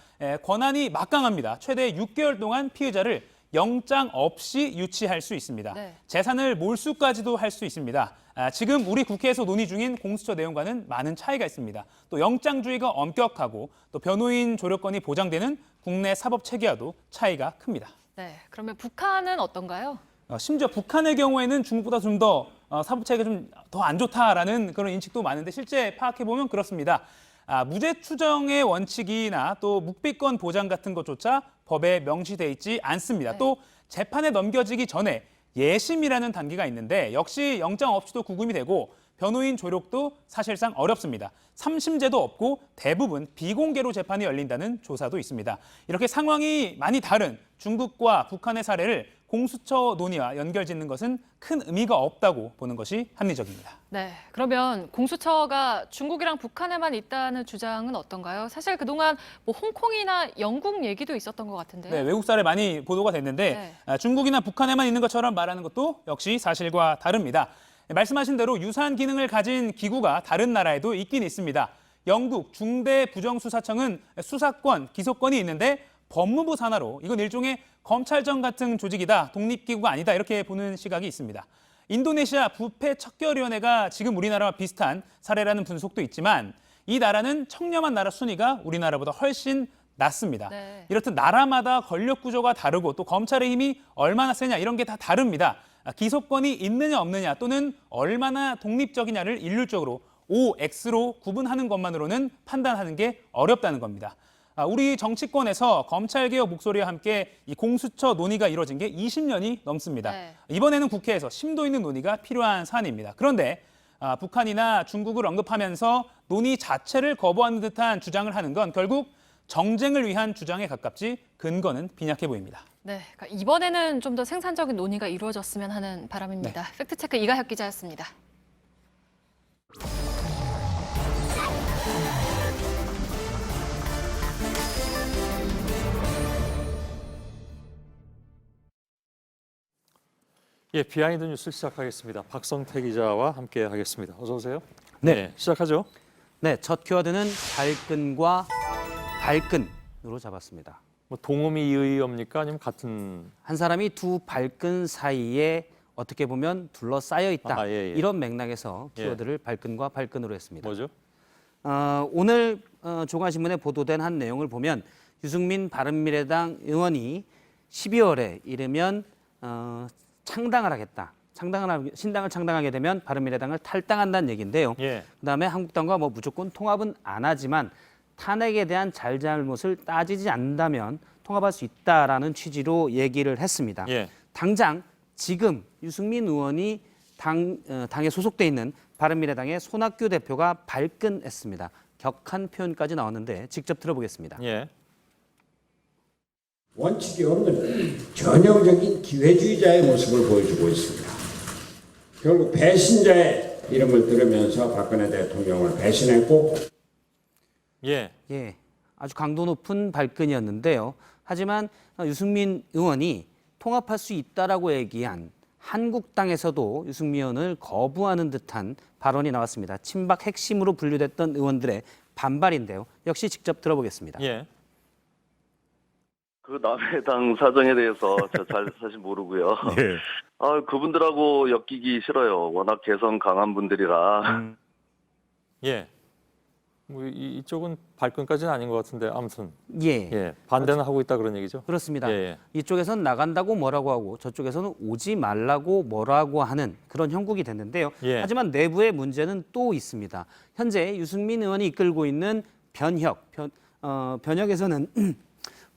권한이 막강합니다. 최대 6개월 동안 피의자를 영장 없이 유치할 수 있습니다. 네. 재산을 몰수까지도 할 수 있습니다. 지금 우리 국회에서 논의 중인 공수처 내용과는 많은 차이가 있습니다. 또 영장주의가 엄격하고 또 변호인 조력권이 보장되는 국내 사법 체계와도 차이가 큽니다. 네, 그러면 북한은 어떤가요? 심지어 북한의 경우에는 중국보다 좀 더 사법 체계가 좀 더 안 좋다라는 그런 인식도 많은데 실제 파악해 보면 그렇습니다. 무죄 추정의 원칙이나 또 묵비권 보장 같은 것조차 법에 명시돼 있지 않습니다. 네. 또 재판에 넘겨지기 전에 예심이라는 단계가 있는데 역시 영장 없이도 구금이 되고 변호인 조력도 사실상 어렵습니다. 3심제도 없고 대부분 비공개로 재판이 열린다는 조사도 있습니다. 이렇게 상황이 많이 다른 중국과 북한의 사례를 공수처 논의와 연결짓는 것은 큰 의미가 없다고 보는 것이 합리적입니다. 네, 그러면 공수처가 중국이랑 북한에만 있다는 주장은 어떤가요? 사실 그동안 뭐 홍콩이나 영국 얘기도 있었던 것 같은데요. 네, 외국 사례 많이 보도가 됐는데 중국이나 북한에만 있는 것처럼 말하는 것도 역시 사실과 다릅니다. 말씀하신 대로 유사한 기능을 가진 기구가 다른 나라에도 있긴 있습니다. 영국 중대부정수사청은 수사권, 기소권이 있는데 법무부 산하로 이건 일종의 검찰청 같은 조직이다, 독립기구가 아니다 이렇게 보는 시각이 있습니다. 인도네시아 부패척결위원회가 지금 우리나라와 비슷한 사례라는 분석도 있지만 이 나라는 청렴한 나라 순위가 우리나라보다 훨씬 낮습니다. 네. 이렇듯 나라마다 권력 구조가 다르고 또 검찰의 힘이 얼마나 세냐 이런 게 다 다릅니다. 기소권이 있느냐 없느냐 또는 얼마나 독립적이냐를 일률적으로 OX로 구분하는 것만으로는 판단하는 게 어렵다는 겁니다. 우리 정치권에서 검찰개혁 목소리와 함께 이 공수처 논의가 이루어진 게 20년이 넘습니다. 네. 이번에는 국회에서 심도 있는 논의가 필요한 사안입니다. 그런데 북한이나 중국을 언급하면서 논의 자체를 거부하는 듯한 주장을 하는 건 결국 정쟁을 위한 주장에 가깝지 근거는 빈약해 보입니다. 네, 그러니까 이번에는 좀 더 생산적인 논의가 이루어졌으면 하는 바람입니다. 네. 팩트체크 이가혁 기자였습니다. 예, 비하인드 뉴스 시작하겠습니다. 박성태 기자와 함께 하겠습니다. 어서 오세요. 네. 시작하죠. 네, 첫 키워드는 발끈과 발끈으로 잡았습니다. 뭐 동음이 이의입니까? 아니면 같은 한 사람이 두 발끈 사이에 어떻게 보면 둘러싸여 있다. 예. 이런 맥락에서 키워드를 발끈과 발끈으로 했습니다. 뭐죠? 오늘 조간신문에 보도된 한 내용을 보면 유승민 바른미래당 의원이 12월에 이르면 창당을 하겠다. 신당을 창당하게 되면 바른미래당을 탈당한다는 얘기인데요. 그다음에 한국당과 뭐 무조건 통합은 안 하지만 탄핵에 대한 잘잘못을 따지지 않는다면 통합할 수 있다라는 취지로 얘기를 했습니다. 당장 지금 유승민 의원이 당에 소속돼 있는 바른미래당의 손학규 대표가 발끈했습니다. 격한 표현까지 나왔는데 직접 들어보겠습니다. 원칙이 없는 전형적인 기회주의자의 모습을 보여주고 있습니다. 결국 배신자의 이름을 들으면서 박근혜 대통령을 배신했고 아주 강도 높은 발끈이었는데요. 하지만 유승민 의원이 통합할 수 있다라고 얘기한 한국당에서도 유승민 의원을 거부하는 듯한 발언이 나왔습니다. 친박 핵심으로 분류됐던 의원들의 반발인데요. 역시 직접 들어보겠습니다. 그 남의 당 사정에 대해서 저 잘 사실 모르고요. 그분들하고 엮이기 싫어요. 워낙 개성 강한 분들이라. 뭐 이쪽은 발끈까지는 아닌 것 같은데 아무튼 반대는 하고 있다 그런 얘기죠. 그렇습니다. 이쪽에서는 나간다고 뭐라고 하고 저쪽에서는 오지 말라고 뭐라고 하는 그런 형국이 됐는데요. 하지만 내부의 문제는 또 있습니다. 현재 유승민 의원이 이끌고 있는 변혁에서는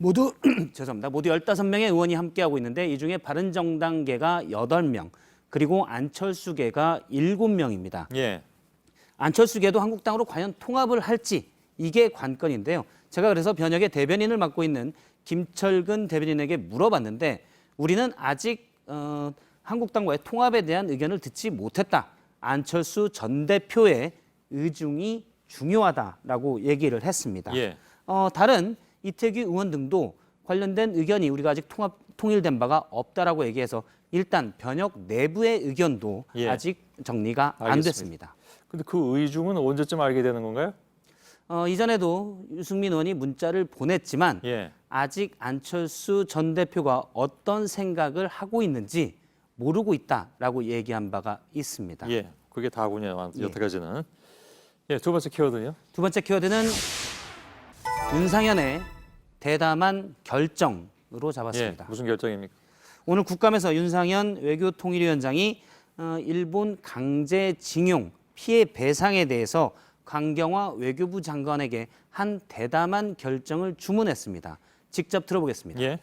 모두 죄송합니다. 모두 15명의 의원이 함께하고 있는데 이 중에 바른정당계가 8명 그리고 안철수계가 7명입니다. 안철수계도 한국당으로 과연 통합을 할지 이게 관건인데요. 제가 그래서 변혁의 대변인을 맡고 있는 김철근 대변인에게 물어봤는데 우리는 아직 한국당과의 통합에 대한 의견을 듣지 못했다. 안철수 전 대표의 의중이 중요하다라고 얘기를 했습니다. 다른 이태규 의원 등도 관련된 의견이 우리가 아직 통일된 바가 없다라고 얘기해서 일단 변혁 내부의 의견도 아직 정리가 안 됐습니다. 근데 그 의중은 언제쯤 알게 되는 건가요? 이전에도 유승민 의원이 문자를 보냈지만 아직 안철수 전 대표가 어떤 생각을 하고 있는지 모르고 있다라고 얘기한 바가 있습니다. 그게 다군요. 여태까지는. 두 번째 키워드는요? 두 번째 키워드는 윤상현의 대담한 결정으로 잡았습니다. 무슨 결정입니까? 오늘 국감에서 윤상현 외교통일위원장이 일본 강제징용 피해 배상에 대해서 강경화 외교부 장관에게 한 대담한 결정을 주문했습니다. 직접 들어보겠습니다.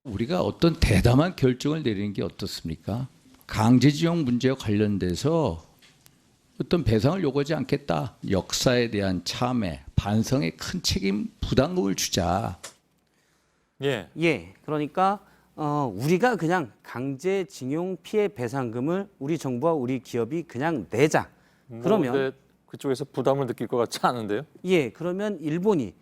우리가 어떤 대담한 결정을 내리는 게 어떻습니까? 강제징용 문제와 관련돼서 어떤 배상을 요구하지 않겠다. 역사에 대한 참회, 반성에 큰 책임 부담금을 주자. 그러니까 우리가 그냥 강제징용 피해 배상금을 우리 정부와 우리 기업이 그냥 내자. 그러면 그쪽에서 부담을 느낄 것 같지 않은데요? 그러면 일본이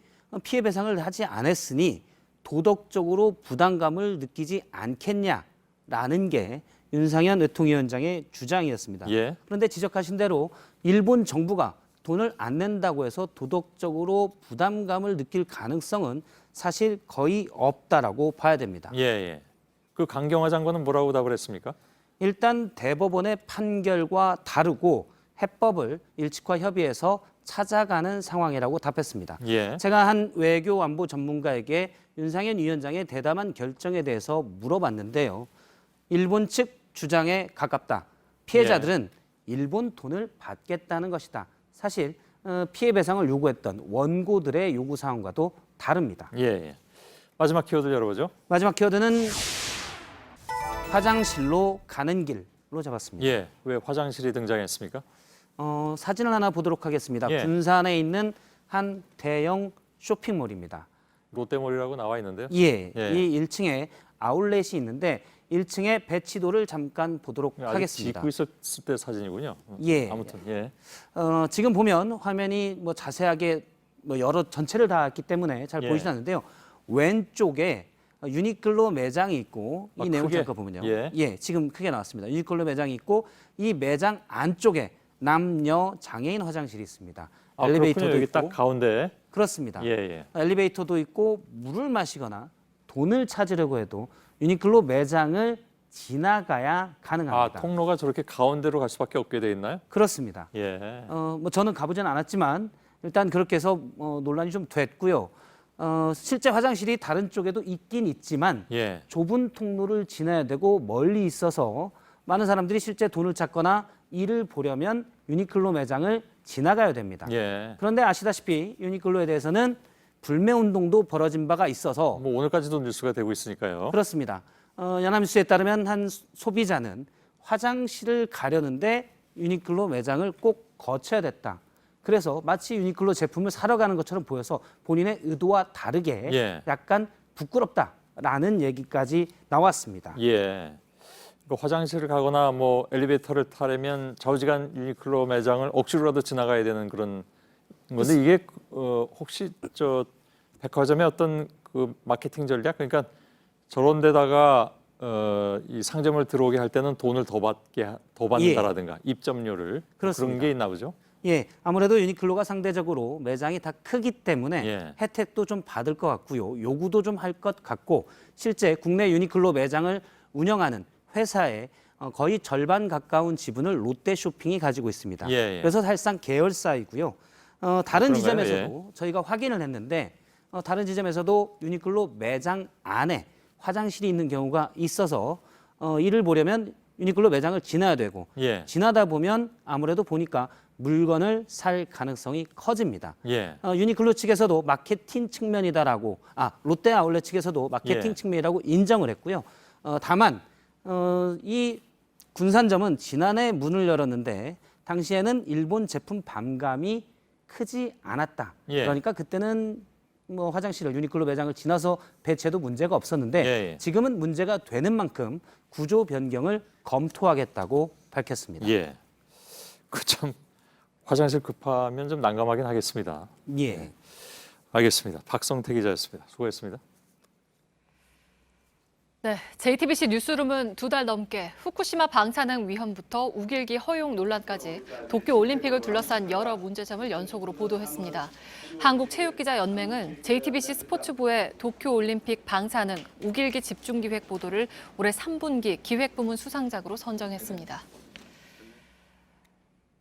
피해 배상을 하지 않았으니 도덕적으로 부담감을 느끼지 않겠냐라는 게 윤상현 외통위원장의 주장이었습니다. 그런데 지적하신 대로 일본 정부가 돈을 안 낸다고 해서 도덕적으로 부담감을 느낄 가능성은 사실 거의 없다라고 봐야 됩니다. 그 강경화 장관은 뭐라고 답을 했습니까? 일단 대법원의 판결과 다르고 해법을 일치과 협의해서 찾아가는 상황이라고 답했습니다. 제가 한 외교 안보 전문가에게 윤상현 위원장의 대담한 결정에 대해서 물어봤는데요. 일본 측 주장에 가깝다. 피해자들은 일본 돈을 받겠다는 것이다. 사실 피해 배상을 요구했던 원고들의 요구 사항과도 다릅니다. 마지막 키워드 열어보죠. 마지막 키워드는 화장실로 가는 길로 것으로 잡았습니다. 예, 왜 화장실이 등장했습니까? 사진을 하나 보도록 하겠습니다. 예. 군산에 있는 한 대형 쇼핑몰입니다. 롯데몰이라고 나와 있는데요. 예, 예. 이 1층에 아울렛이 있는데 1층에 배치도를 잠깐 보도록 하겠습니다. 짓고 있었을 때 사진이군요. 예. 아무튼 예. 지금 보면 화면이 뭐 자세하게 뭐 여러 전체를 다 했기 때문에 잘 예. 보이진 않는데요. 왼쪽에 유니클로 매장이 있고 이 내용 크게? 잠깐 보면요. 예. 지금 크게 나왔습니다. 유니클로 매장이 있고 이 매장 안쪽에 남녀 장애인 화장실이 있습니다. 엘리베이터도 여기 있고 딱 가운데. 그렇습니다. 예. 엘리베이터도 있고 물을 마시거나 돈을 찾으려고 해도 유니클로 매장을 지나가야 가능합니다. 통로가 저렇게 가운데로 갈 수밖에 없게 돼 있나요? 그렇습니다. 예. 뭐 저는 가보지는 않았지만 일단 그렇게 해서 논란이 좀 됐고요. 실제 화장실이 다른 쪽에도 있긴 있지만 예. 좁은 통로를 지나야 되고 멀리 있어서 많은 사람들이 실제 돈을 찾거나 일을 보려면 유니클로 매장을 지나가야 됩니다. 예. 그런데 아시다시피 유니클로에 대해서는 불매 운동도 벌어진 바가 있어서 뭐 오늘까지도 뉴스가 되고 있으니까요. 그렇습니다. 연합뉴스에 따르면 한 소비자는 화장실을 가려는데 유니클로 매장을 꼭 거쳐야 됐다. 그래서 마치 유니클로 제품을 사러 가는 것처럼 보여서 본인의 의도와 다르게 예. 약간 부끄럽다라는 얘기까지 나왔습니다. 예. 화장실을 가거나 뭐 엘리베이터를 타려면 좌우지간 유니클로 매장을 억지로라도 지나가야 되는 그런 건데 이게 혹시 저 백화점의 어떤 그 마케팅 전략, 그러니까 저런 데다가 이 상점을 들어오게 할 때는 돈을 더 받는다라든가 입점료를 그렇습니다. 그런 게 있나 보죠? 예, 아무래도 유니클로가 상대적으로 매장이 다 크기 때문에 예. 혜택도 좀 받을 것 같고요. 요구도 좀 할 것 같고 실제 국내 유니클로 매장을 운영하는 회사의 거의 절반 가까운 지분을 롯데쇼핑이 가지고 있습니다. 예. 그래서 사실상 계열사이고요. 다른 그런가요? 지점에서도 저희가 확인을 했는데 다른 지점에서도 유니클로 매장 안에 화장실이 있는 경우가 있어서 이를 보려면 유니클로 매장을 지나야 되고 예. 지나다 보면 아무래도 보니까 물건을 살 가능성이 커집니다. 예. 유니클로 측에서도 마케팅 측면이다라고 롯데 아울렛 측에서도 마케팅 예. 측면이라고 인정을 했고요. 다만 이 군산점은 지난해 문을 열었는데 당시에는 일본 제품 반감이 크지 않았다. 예. 그러니까 그때는 뭐 화장실을 유니클로 매장을 지나서 배치해도 문제가 없었는데 예. 지금은 문제가 되는 만큼 구조 변경을 검토하겠다고 밝혔습니다. 예. 참 화장실 급하면 좀 난감하긴 하겠습니다. 예. 알겠습니다. 박성태 기자였습니다. 수고했습니다. 네, JTBC 뉴스룸은 2달 넘게 후쿠시마 방사능 위험부터 우길기 허용 논란까지 도쿄올림픽을 둘러싼 여러 문제점을 연속으로 보도했습니다. 한국체육기자연맹은 JTBC 스포츠부의 도쿄올림픽 방사능 우길기 집중기획 보도를 올해 3분기 기획부문 수상작으로 선정했습니다.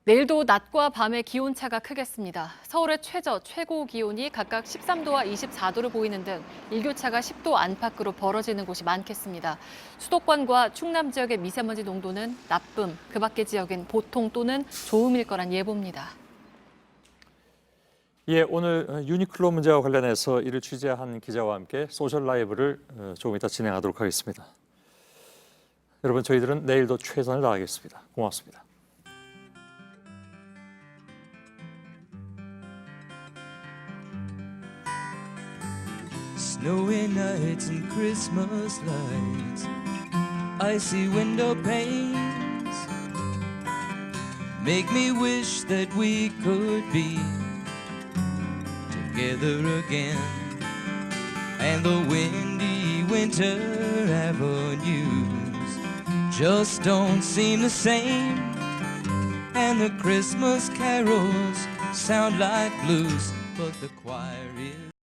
내일도 낮과 밤의 기온차가 크겠습니다. 서울의 최고 기온이 각각 13도와 24도를 보이는 등 일교차가 10도 안팎으로 벌어지는 곳이 많겠습니다. 수도권과 충남 지역의 미세먼지 농도는 나쁨, 그 밖의 지역은 보통 또는 좋음일 거란 예보입니다. 예, 오늘 유니클로 문제와 관련해서 이를 취재한 기자와 함께 소셜 라이브를 조금 이따 진행하도록 하겠습니다. 여러분, 저희들은 내일도 최선을 다하겠습니다. 고맙습니다. Snowy nights and Christmas lights, icy window panes, make me wish that we could be together again. And the windy winter avenues just don't seem the same. And the Christmas carols sound like blues, but the choir is